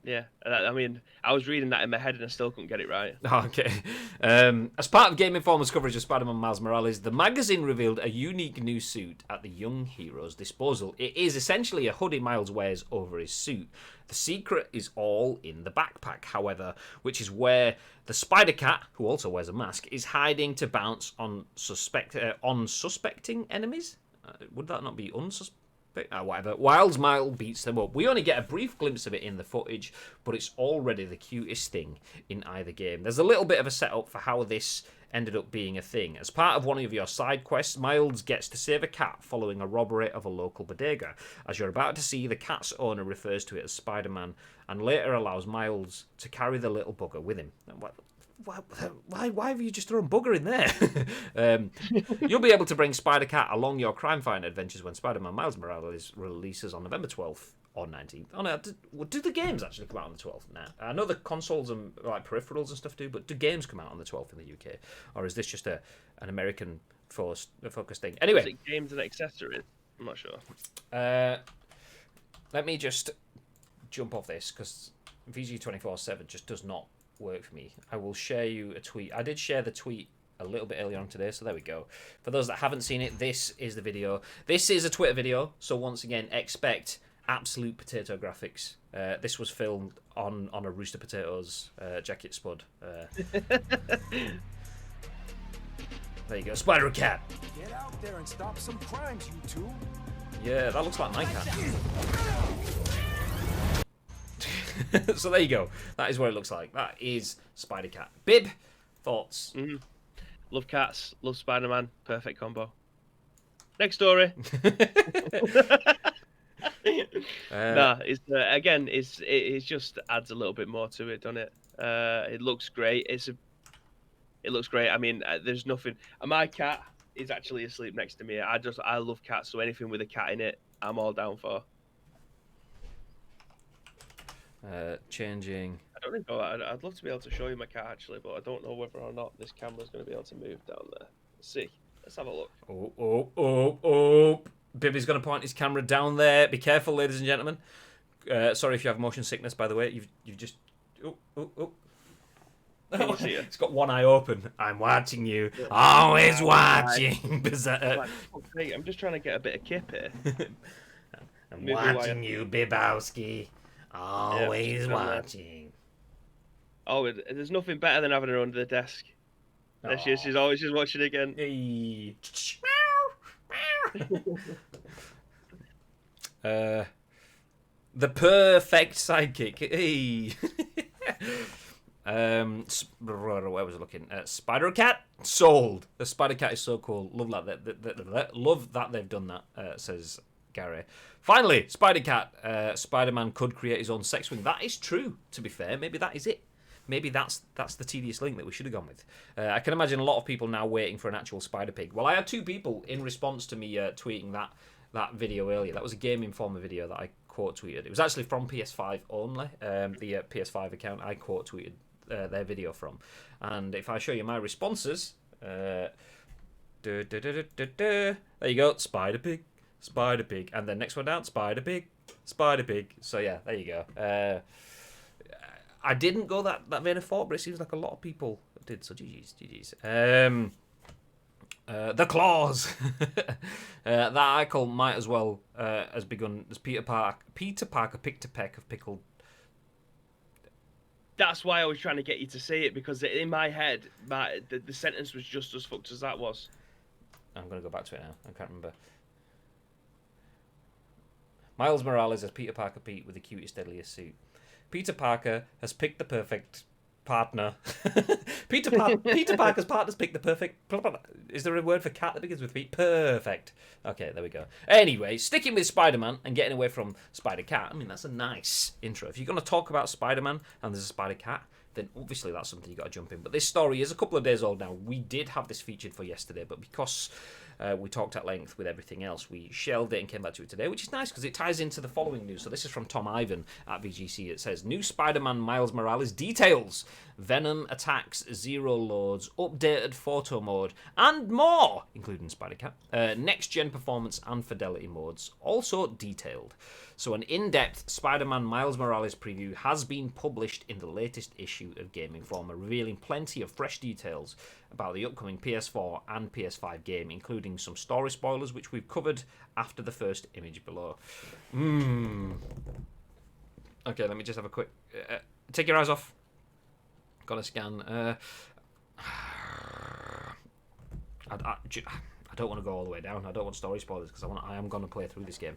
Yeah, I mean, I was reading that in my head and I still couldn't get it right. Okay. As part of Game Informer's coverage of Spider-Man Miles Morales, the magazine revealed a unique new suit at the young hero's disposal. It is essentially a hoodie Miles wears over his suit. The secret is all in the backpack, however, which is where the Spider-Cat, who also wears a mask, is hiding to bounce on suspecting enemies. Would that not be unsuspecting? Whatever. Miles beats them up. We only get a brief glimpse of it in the footage, but it's already the cutest thing in either game. There's a little bit of a setup for how this ended up being a thing. As part of one of your side quests, Miles gets to save a cat following a robbery of a local bodega. As you're about to see, the cat's owner refers to it as Spider-Man and later allows Miles to carry the little bugger with him. Why have you just thrown bugger in there? You'll be able to bring Spider-Cat along your crime-fighting adventures when Spider-Man Miles Morales releases on November 12th or 19th. Oh no, do the games actually come out on the 12th? Nah. I know the consoles and like peripherals and stuff do, but do games come out on the 12th in the UK? Or is this just an American focused thing? Anyway. Is it games and accessories? I'm not sure. Let me just jump off this because VG247 just does not work for me. I will share you a tweet. I did share the tweet a little bit earlier on today, so there we go. For those that haven't seen it, this is the video. This is a Twitter video, so once again, expect absolute potato graphics. This was filmed on a Rooster Potatoes jacket spud. There you go, Spider-Cat. Get out there and stop some crimes, you two. Yeah, that looks like my cat. So there you go. That is what it looks like. That is Spider-Cat. Bib, thoughts? Mm-hmm. Love cats, love Spider-Man. Perfect combo. Next story. It just adds a little bit more to it, doesn't it? It looks great. It looks great. I mean, there's nothing. My cat is actually asleep next to me. I love cats, so anything with a cat in it, I'm all down for. Changing. I don't know. I'd love to be able to show you my cat actually, but I don't know whether or not this camera's going to be able to move down there. Let's see. Let's have a look. Oh. Bibby's going to point his camera down there. Be careful, ladies and gentlemen. Sorry if you have motion sickness, by the way. You've just... Oh. It's got one eye open. I'm watching you. Always watching. I'm just trying to get a bit of kip here. I'm watching you, Bibowski. Always watching. Oh, there's nothing better than having her under the desk. There she is. She's always just watching again. Hey. The perfect sidekick. Hey. Where was I looking? Spider Cat sold. The Spider Cat is so cool. Love love that they've done that. Says Gary. Finally, Spider Cat. Spider-Man could create his own sex swing. That is true. To be fair, maybe that is it. Maybe that's the tedious link that we should have gone with. I can imagine a lot of people now waiting for an actual Spider Pig. Well, I had 2 people in response to me tweeting that video earlier. That was a Game Informer video that I quote tweeted. It was actually from PS5 only. The PS5 account I quote tweeted their video from. And if I show you my responses, there you go, Spider Pig, Spider Pig, and then next one down, Spider Pig, Spider Pig. So yeah, there you go. I didn't go that vein of thought, but it seems like a lot of people did. So GG's. The claws. That icon might as well has begun as Peter Parker picked a peck of pickled. That's why I was trying to get you to say it, because in my head, the sentence was just as fucked as that was. I'm going to go back to it now. I can't remember. Miles Morales as Peter Parker Pete with the cutest, deadliest suit. Peter Parker has picked the perfect partner. Peter Parker's partner's picked the perfect... Is there a word for cat that begins with P? Perfect. Okay, there we go. Anyway, sticking with Spider-Man and getting away from Spider-Cat, I mean, that's a nice intro. If you're going to talk about Spider-Man and there's a Spider-Cat, then obviously that's something you've got to jump in. But this story is a couple of days old now. We did have this featured for yesterday, but because we talked at length with everything else, we shelved it and came back to it today, which is nice because it ties into the following news. So this is from Tom Ivan at VGC. It says, new Spider-Man Miles Morales details, Venom Attacks, Zero Loads, updated photo mode, and more, including Spider-Cat, next-gen performance and fidelity modes, also detailed. So an in-depth Spider-Man Miles Morales preview has been published in the latest issue of Game Informer, revealing plenty of fresh details about the upcoming PS4 and PS5 game, including some story spoilers, which we've covered after the first image below. Okay, let me just have a quick... take your eyes off. Got to scan. I don't want to go all the way down. I don't want story spoilers because I am going to play through this game.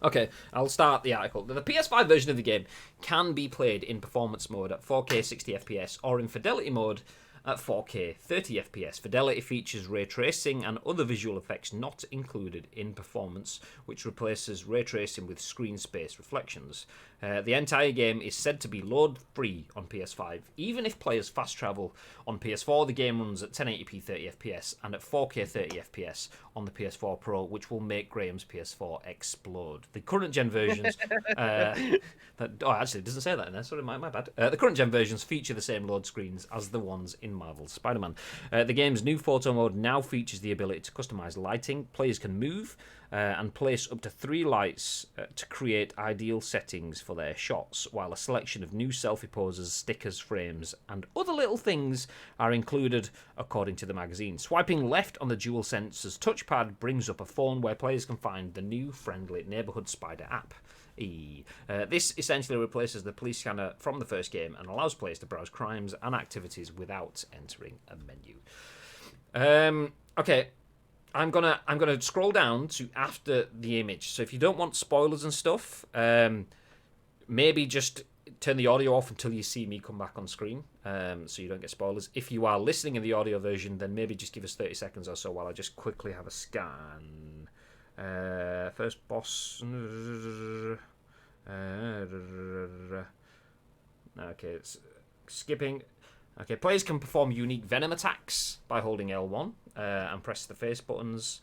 Okay, I'll start the article. The PS5 version of the game can be played in performance mode at 4K 60 FPS or in fidelity mode at 4K 30 FPS. Fidelity features ray tracing and other visual effects not included in performance, which replaces ray tracing with screen space reflections. The entire game is said to be load-free on PS5. Even if players fast travel on PS4, the game runs at 1080p 30 FPS and at 4K 30 FPS on the PS4 Pro, which will make Graham's PS4 explode. The current gen versions... actually, it doesn't say that in there. Sorry, my bad. The current gen versions feature the same load screens as the ones in Marvel's Spider-Man. The game's new photo mode now features the ability to customize lighting. Players can move and place up to 3 lights to create ideal settings for their shots, while a selection of new selfie poses, stickers, frames, and other little things are included according to the magazine. Swiping left on the DualSense's touchpad brings up a phone where players can find the new friendly Neighborhood Spider app. This essentially replaces the police scanner from the first game and allows players to browse crimes and activities without entering a menu. Okay, I'm gonna scroll down to after the image. So if you don't want spoilers and stuff, maybe just turn the audio off until you see me come back on screen, so you don't get spoilers. If you are listening in the audio version, then maybe just give us 30 seconds or so while I just quickly have a scan. First boss. Okay, it's skipping. Okay, players can perform unique Venom attacks by holding L1 and press the face buttons,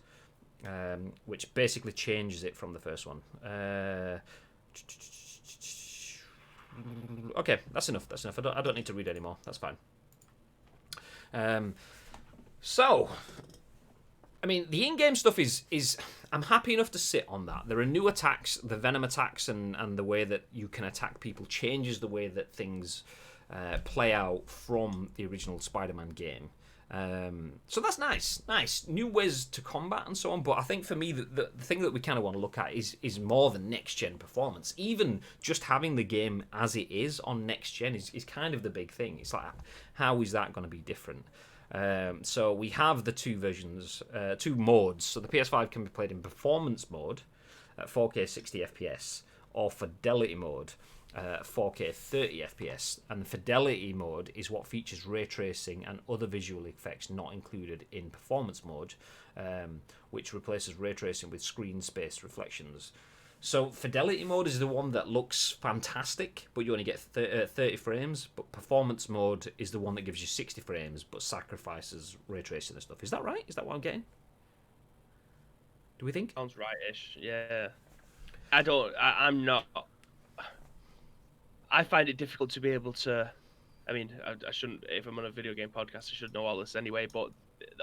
which basically changes it from the first one. Okay, that's enough. I don't need to read anymore. That's fine. So, I mean, the in-game stuff is I'm happy enough to sit on that. There are new attacks, the Venom attacks, and the way that you can attack people changes the way that things play out from the original Spider-Man game. So that's nice. New ways to combat and so on. But I think for me, the thing that we kind of want to look at is more the next-gen performance. Even just having the game as it is on next-gen is kind of the big thing. It's like, how is that going to be different? So we have the two versions, two modes. So the PS5 can be played in performance mode at 4K 60 FPS or fidelity mode 4K 30 FPS, and the Fidelity mode is what features ray tracing and other visual effects not included in performance mode, which replaces ray tracing with screen space reflections. So Fidelity mode is the one that looks fantastic, but you only get 30 frames, but performance mode is the one that gives you 60 frames, but sacrifices ray tracing and stuff. Is that right? Is that what I'm getting? Do we think? Sounds right-ish, yeah. I'm not... I find it difficult to be able to... I mean, I shouldn't... If I'm on a video game podcast, I should know all this anyway, but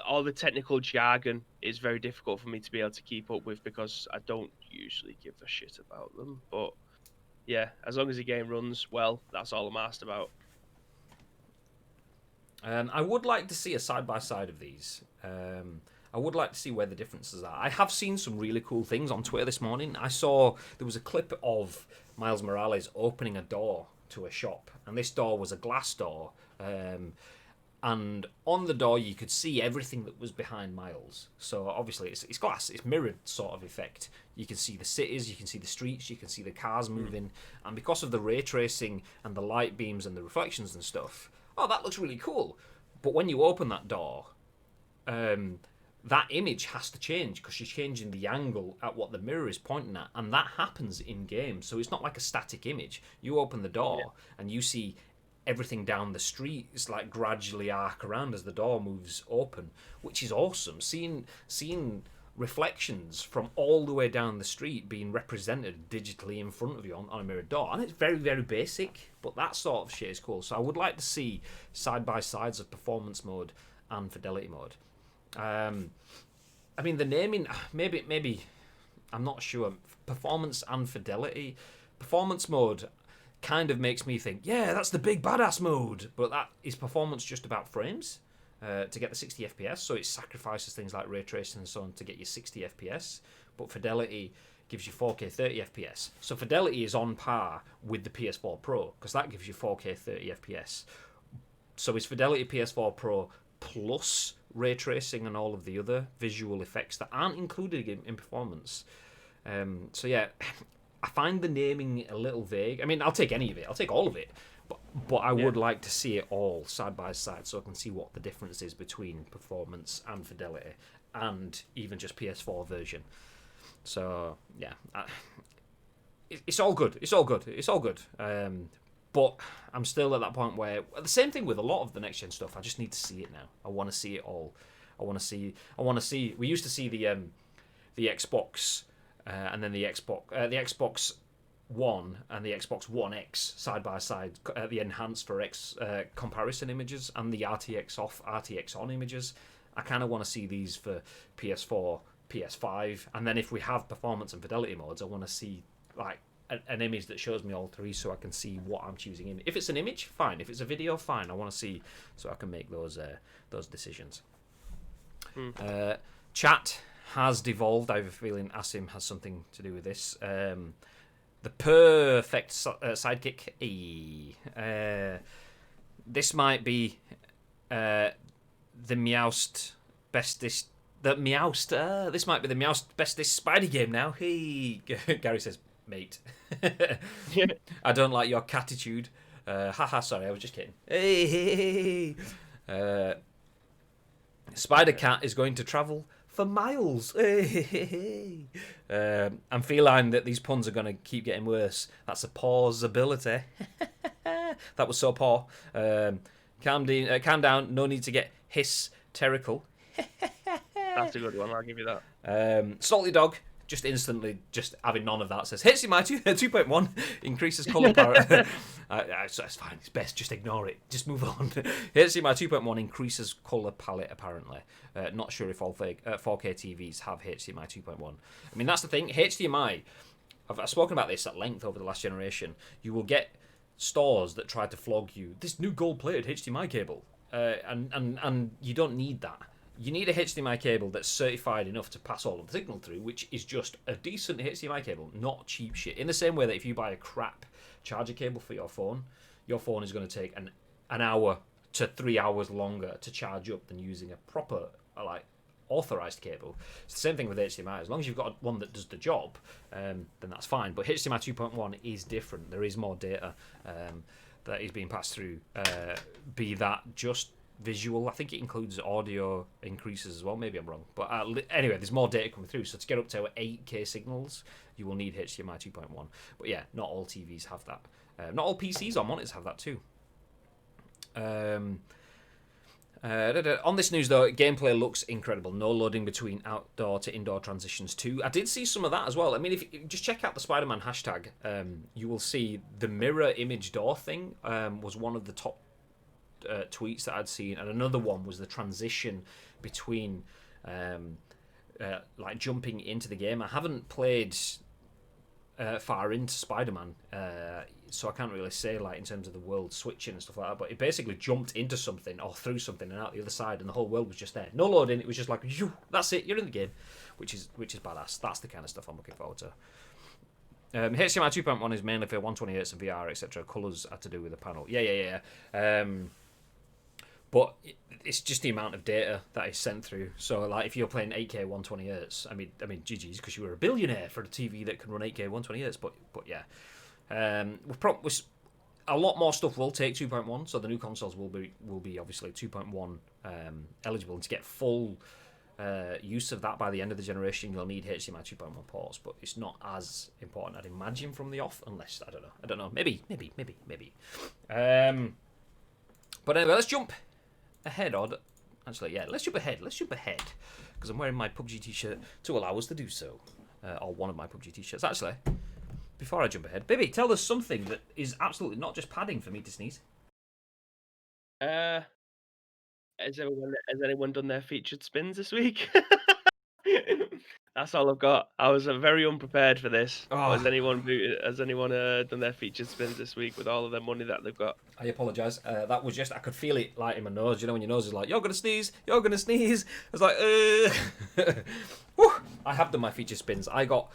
all the technical jargon is very difficult for me to be able to keep up with because I don't usually give a shit about them. But, yeah, as long as the game runs well, that's all I'm asked about. I would like to see a side-by-side of these. I would like to see where the differences are. I have seen some really cool things on Twitter this morning. I saw there was a clip of Miles Morales opening a door to a shop, and this door was a glass door. And on the door, you could see everything that was behind Miles. So obviously, it's glass, it's mirrored sort of effect. You can see the cities, you can see the streets, you can see the cars moving, and because of the ray tracing and the light beams and the reflections and stuff, oh, that looks really cool. But when you open that door, that image has to change because you're changing the angle at what the mirror is pointing at, and that happens in game. So it's not like a static image. You open the door and you see everything down the street is like gradually arc around as the door moves open, which is awesome. Seeing reflections from all the way down the street being represented digitally in front of you on a mirrored door, and it's very, very basic, but that sort of shit is cool. So I would like to see side by sides of performance mode and fidelity mode. I mean, the naming, maybe, I'm not sure. Performance and fidelity. Performance mode kind of makes me think, yeah, that's the big badass mode. But that is performance just about frames to get the 60 FPS. So it sacrifices things like ray tracing and so on to get you 60 FPS. But fidelity gives you 4K 30 FPS. So fidelity is on par with the PS4 Pro because that gives you 4K 30 FPS. So is fidelity PS4 Pro plus ray tracing and all of the other visual effects that aren't included in performance. So yeah, I find the naming a little vague. I mean, I'll take any of it. I'll take all of it. But I would like to see it all side by side so I can see what the difference is between performance and fidelity and even just PS4 version. So yeah, it's all good. It's all good. It's all good. But I'm still at that point where the same thing with a lot of the next gen stuff. I just need to see it now. I want to see it all. I want to see. We used to see the Xbox and then the Xbox One and the Xbox One X side by side. The enhanced for X comparison images and the RTX off, RTX on images. I kind of want to see these for PS4, PS5, and then if we have performance and fidelity modes, I want to see like an image that shows me all three so I can see what I'm choosing in. If it's an image, fine. If it's a video, fine. I want to see so I can make those decisions. Chat has devolved. I have a feeling Asim has something to do with this. The perfect sidekick. This might be the Meowst bestest. This might be the Meowst bestest Spidey game now. Hey, Gary says, mate. I don't like your catitude. Haha, sorry, I was just kidding. Hey. Spider Cat is going to travel for miles. Hey. I'm feeling that these puns are going to keep getting worse. That's a pausability. That was so poor. Calm down. No need to get hysterical. That's a good one. I'll give you that. Salty Dog. Just instantly, just having none of that says HDMI 2.1 increases color palette. That's fine. It's best just ignore it. Just move on. HDMI 2.1 increases color palette. Apparently, not sure if all 4K TVs have HDMI 2.1. I mean, that's the thing. HDMI. I've spoken about this at length over the last generation. You will get stores that try to flog you this new gold-plated HDMI cable, and you don't need that. You need a HDMI cable that's certified enough to pass all of the signal through, which is just a decent HDMI cable, not cheap shit. In the same way that if you buy a crap charger cable for your phone is going to take an hour to 3 hours longer to charge up than using a proper, like, authorized cable. It's the same thing with HDMI. As long as you've got one that does the job, then that's fine. But HDMI 2.1 is different. There is more data that is being passed through. Be that just visual, I think it includes audio increases as well. Maybe I'm wrong, but anyway, there's more data coming through. So to get up to 8K signals, you will need HDMI 2.1. But yeah, not all TVs have that. Not all PCs or monitors have that too. On this news though, gameplay looks incredible. No loading between outdoor to indoor transitions too. I did see some of that as well. I mean, if you just check out the Spider-Man hashtag, you will see the mirror image door thing was one of the top tweets that I'd seen, and another one was the transition between like jumping into the game. I haven't played far into Spider-Man, so I can't really say like in terms of the world switching and stuff like that, but it basically jumped into something or through something and out the other side, and the whole world was just there. No loading, it was just like, that's it, you're in the game, which is badass. That's the kind of stuff I'm looking forward to. HDMI 2.1 is mainly for 120Hz and VR, etc. Colours are to do with the panel. Yeah. But it's just the amount of data that is sent through. So, like, if you're playing 8K 120Hz, I mean, GG's, because you were a billionaire for a TV that can run 8K 120Hz. But yeah, a lot more stuff will take 2.1. So the new consoles will be obviously 2.1 eligible, and to get full use of that by the end of the generation, you'll need HDMI 2.1 ports. But it's not as important, I'd imagine, from the off, unless I don't know. Maybe. But anyway, let's jump ahead. Let's jump ahead because I'm wearing my PUBG t-shirt to allow us to do so, or one of my PUBG t-shirts. Actually, before I jump ahead, baby, tell us something that is absolutely not just padding for me to sneeze. Has anyone done their featured spins this week? That's all I've got. I was very unprepared for this. Oh. Has anyone done their featured spins this week with all of their money that they've got? I apologise. That was just, I could feel it like in my nose. You know when your nose is like, you're gonna sneeze. I was like, Whew. I have done my feature spins. I got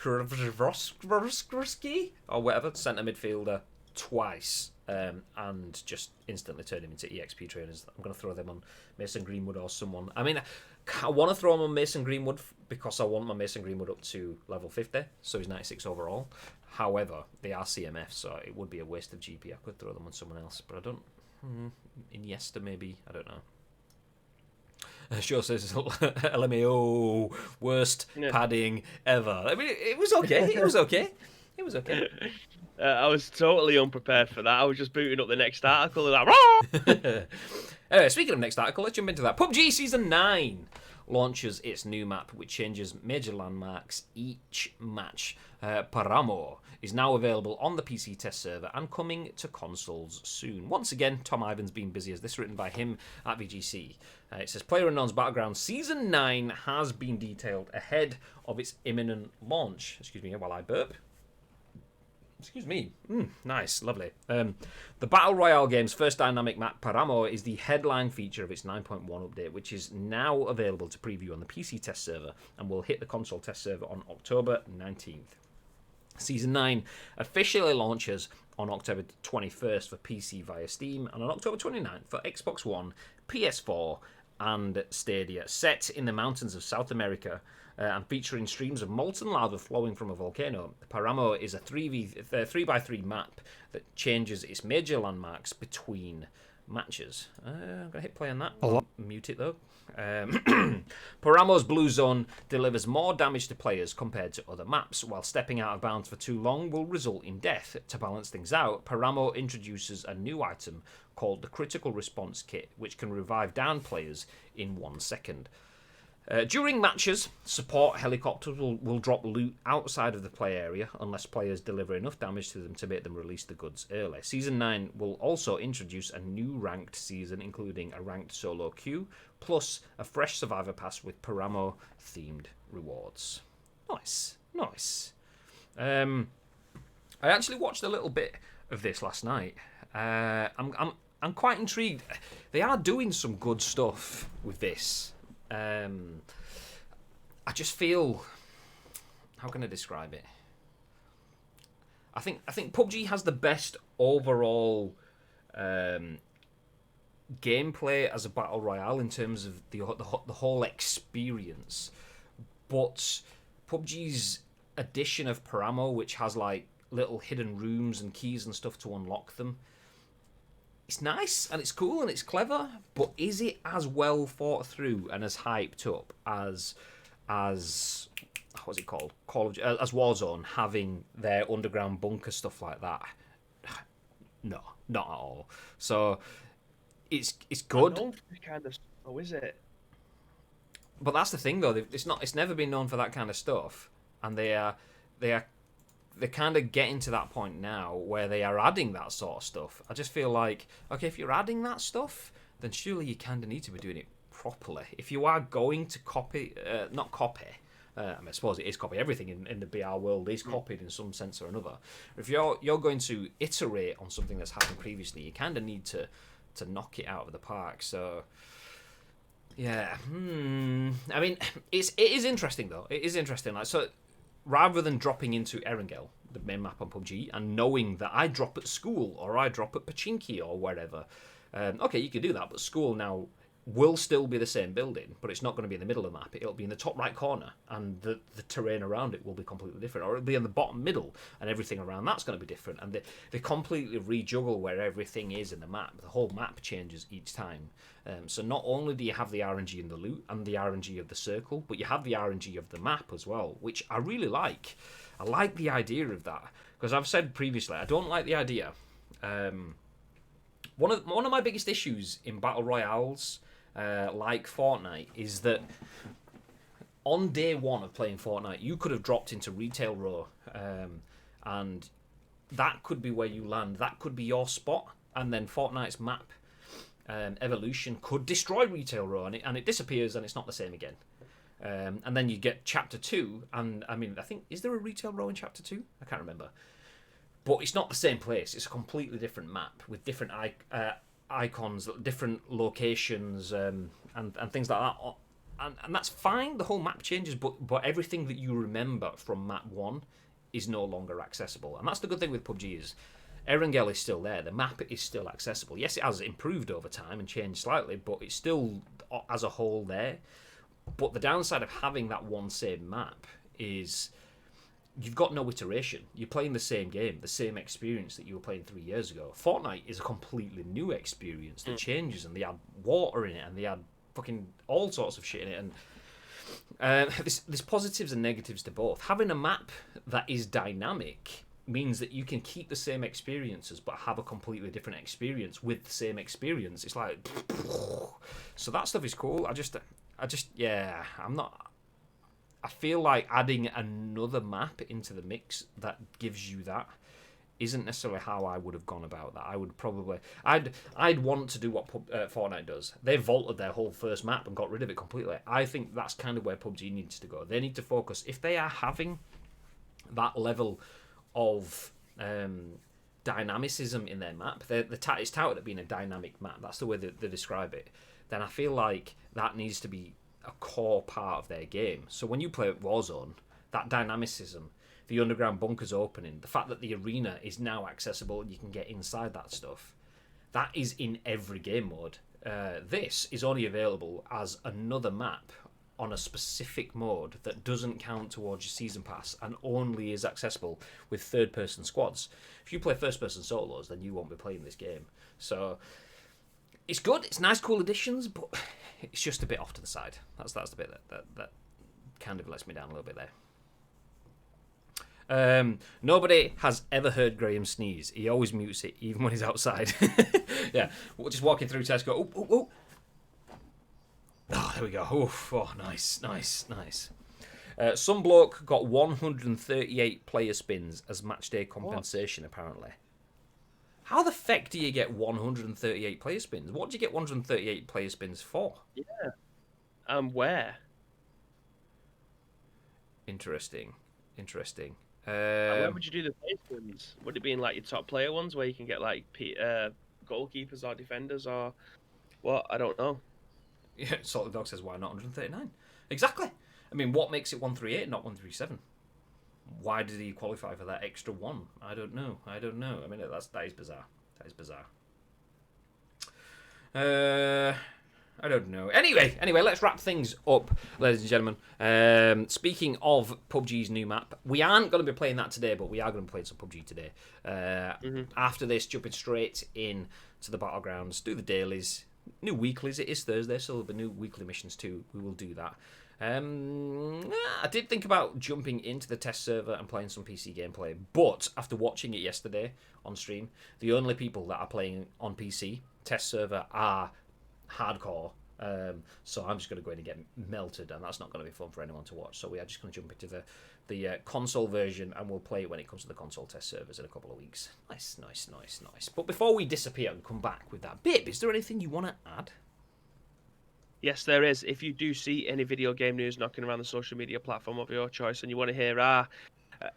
Hrvosky or whatever, centre midfielder, twice. And just instantly turned him into EXP trainers. I'm going to throw them on Mason Greenwood or someone. I mean, I want to throw him on Mason Greenwood because I want my Mason Greenwood up to level 50, so he's 96 overall. However, they are CMF, so it would be a waste of GP. I could throw them on someone else, but I don't. Iniesta, maybe? I don't know. Sure says LMAO, worst padding ever. I mean, it was okay. It was okay. I was totally unprepared for that. I was just booting up the next article and Anyway, speaking of next article, let's jump into that. PUBG Season 9 launches its new map, which changes major landmarks each match. Paramo is now available on the PC test server and coming to consoles soon. Once again, Tom Ivan's been busy, as this written by him at VGC. It says, PlayerUnknown's Battlegrounds Season 9 has been detailed ahead of its imminent launch. Excuse me while I burp. Excuse me. Nice, lovely. The Battle Royale game's first dynamic map, Paramo, is the headline feature of its 9.1 update, which is now available to preview on the PC test server and will hit the console test server on October 19th. Season 9 officially launches on October 21st for PC via Steam and on October 29th for Xbox One, PS4 and Stadia. Set in the mountains of South America and featuring streams of molten lava flowing from a volcano, Paramo is a 3x3 map that changes its major landmarks between matches. I'm going to hit play on that. I'll mute it though. Paramo's blue zone delivers more damage to players compared to other maps, while stepping out of bounds for too long will result in death. To balance things out, Paramo introduces a new item called the Critical Response Kit, which can revive downed players in 1 second. During matches, support helicopters will drop loot outside of the play area unless players deliver enough damage to them to make them release the goods early. Season 9 will also introduce a new ranked season, including a ranked solo queue, plus a fresh survivor pass with Paramo-themed rewards. Nice. I actually watched a little bit of this last night. I'm quite intrigued. They are doing some good stuff with this. I just feel, how can I describe it? I think PUBG has the best overall gameplay as a battle royale in terms of the whole experience, but PUBG's addition of Paramo, which has like little hidden rooms and keys and stuff to unlock them, it's nice and it's cool and it's clever, but is it as well thought through and as hyped up as what's it called, as Warzone, having their underground bunker stuff like that? No, not at all. So it's good. I don't kind of. Oh, is it? But that's the thing, though. It's never been known for that kind of stuff, and they're kind of getting to that point now where they are adding that sort of stuff. I just feel like, okay, if you're adding that stuff, then surely you kind of need to be doing it properly. If you are going to not copy. I suppose it is copy. Everything in the BR world is copied in some sense or another. If you're going to iterate on something that's happened previously, you kind of need to knock it out of the park. So. Yeah, I mean, it is interesting though. It is interesting. Like, so, rather than dropping into Erangel, the main map on PUBG, and knowing that I drop at school or I drop at Pachinki or wherever, okay, you can do that. But school now will still be the same building, but it's not going to be in the middle of the map. It'll be in the top right corner, and the terrain around it will be completely different, or it'll be in the bottom middle, and everything around that's going to be different. And they completely rejuggle where everything is in the map. The whole map changes each time. So not only do you have the RNG in the loot and the RNG of the circle, but you have the RNG of the map as well, which I really like. I like the idea of that, because I've said previously I don't like the idea. One of my biggest issues in battle royales, like Fortnite, is that on day one of playing Fortnite, you could have dropped into Retail Row, and that could be where you land. That could be your spot, and then Fortnite's map evolution could destroy Retail Row, and it disappears, and it's not the same again. And then you get Chapter 2, and I mean, I think, is there a Retail Row in Chapter 2? I can't remember. But it's not the same place. It's a completely different map with different icons, different locations, and things like that. And that's fine. The whole map changes, but everything that you remember from map 1 is no longer accessible. And that's the good thing with PUBG is Erangel is still there. The map is still accessible. Yes, it has improved over time and changed slightly, but it's still, as a whole, there. But the downside of having that one same map is you've got no iteration. You're playing the same game, the same experience that you were playing 3 years ago. Fortnite is a completely new experience that changes, and they add water in it, and they add fucking all sorts of shit in it. And there's positives and negatives to both. Having a map that is dynamic means that you can keep the same experiences but have a completely different experience with the same experience. It's like, so that stuff is cool. I just yeah, I feel like adding another map into the mix that gives you that isn't necessarily how I would have gone about that. I would probably, I'd want to do what Fortnite does. They vaulted their whole first map and got rid of it completely. I think that's kind of where PUBG needs to go. They need to focus, if they are having that level of dynamicism in their map, it's touted at being a dynamic map, that's the way they describe it, then I feel like that needs to be a core part of their game. So when you play Warzone, that dynamicism, the underground bunkers opening, the fact that the arena is now accessible and you can get inside that stuff, that is in every game mode. This is only available as another map on a specific mode that doesn't count towards your season pass and only is accessible with third-person squads. If you play first-person solos, then you won't be playing this game. So it's good, it's nice, cool additions, but it's just a bit off to the side. That's the bit that kind of lets me down a little bit there. Nobody has ever heard Graham sneeze. He always mutes it, even when he's outside. Yeah, we're just walking through Tesco. Oh, there we go. Oof, oh, nice. Some bloke got 138 player spins as matchday compensation, apparently. How the feck do you get 138 player spins? What do you get 138 player spins for? Yeah. Where? Interesting. Where would you do the player spins? Would it be in like your top player ones where you can get like goalkeepers or defenders or what? I don't know. Yeah, Salted Dog says, why not 139? Exactly. I mean, what makes it 138 and not 137? Why did he qualify for that extra one? I don't know. I mean, that is bizarre. I don't know. Anyway, let's wrap things up, ladies and gentlemen. Speaking of PUBG's new map, we aren't going to be playing that today, but we are going to be playing some PUBG today. After this, jumping straight in to the battlegrounds, do the dailies, new weeklies. It is Thursday, so there'll be new weekly missions too. We will do that. I did think about jumping into the test server and playing some PC gameplay, but after watching it yesterday on stream, the only people that are playing on PC test server are hardcore, so I'm just going to go in and get melted, and that's not going to be fun for anyone to watch. So we are just going to jump into the console version, and we'll play it when it comes to the console test servers in a couple of weeks. Nice. But before we disappear and come back with that, Bib, is there anything you want to add? Yes, there is. If you do see any video game news knocking around the social media platform of your choice and you want to hear our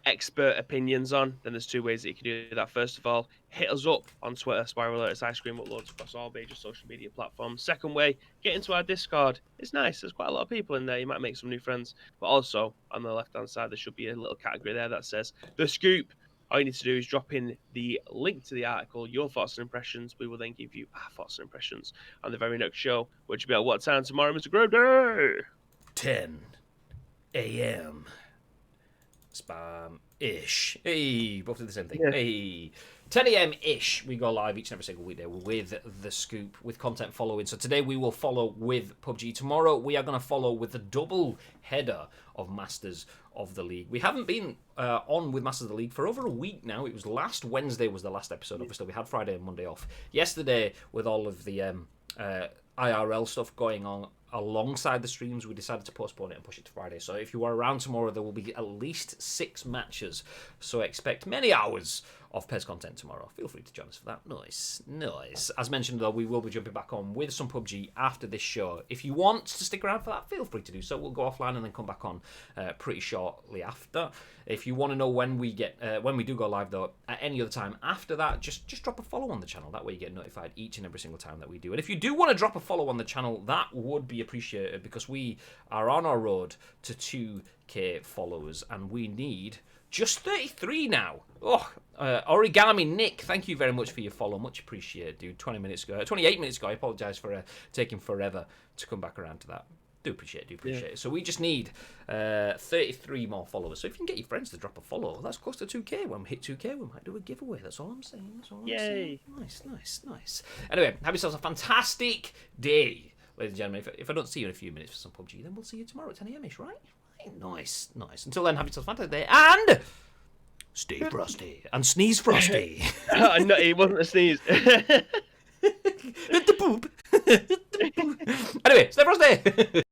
expert opinions on, then there's two ways that you can do that. First of all, hit us up on Twitter, Spiral Alerts Ice Cream uploads across all major social media platforms. Second way, get into our Discord. It's nice. There's quite a lot of people in there. You might make some new friends. But also, on the left-hand side, there should be a little category there that says The Scoop. All you need to do is drop in the link to the article, your thoughts and impressions. We will then give you our thoughts and impressions on the very next show, which will be at what time tomorrow, Mr. Grody? 10 a.m. Spam-ish. Hey, both do the same thing. Yeah. Hey. 10 a.m.-ish, we go live each and every single weekday with The Scoop, with content following. So today we will follow with PUBG. Tomorrow we are going to follow with the double header of Masters of the League. We haven't been on with Masters of the League for over a week now. It was last Wednesday was the last episode. Obviously, we had Friday and Monday off. Yesterday, with all of the IRL stuff going on alongside the streams, we decided to postpone it and push it to Friday. So if you are around tomorrow, there will be at least 6 matches. So expect many hours of PES content tomorrow. Feel free to join us for that. Nice. As mentioned, though, we will be jumping back on with some PUBG after this show. If you want to stick around for that, feel free to do so. We'll go offline and then come back on pretty shortly after. If you want to know when we do go live, though, at any other time after that, just drop a follow on the channel. That way you get notified each and every single time that we do. And if you do want to drop a follow on the channel, that would be appreciated, because we are on our road to 2K followers, and we need just 33 now. Origami Nick, thank you very much for your follow. Much appreciated, dude. 28 minutes ago. I apologise for taking forever to come back around to that. Do appreciate it. So we just need 33 more followers. So if you can get your friends to drop a follow, that's close to 2K. When we hit 2K, we might do a giveaway. That's all I'm saying. Yay. Nice. Anyway, have yourselves a fantastic day, ladies and gentlemen. If I don't see you in a few minutes for some PUBG, then we'll see you tomorrow at 10 a.m.-ish, right? Nice. Until then, have yourselves a fantastic day, and stay frosty. And sneeze frosty. No, it wasn't a sneeze. The poop. Anyway, stay frosty.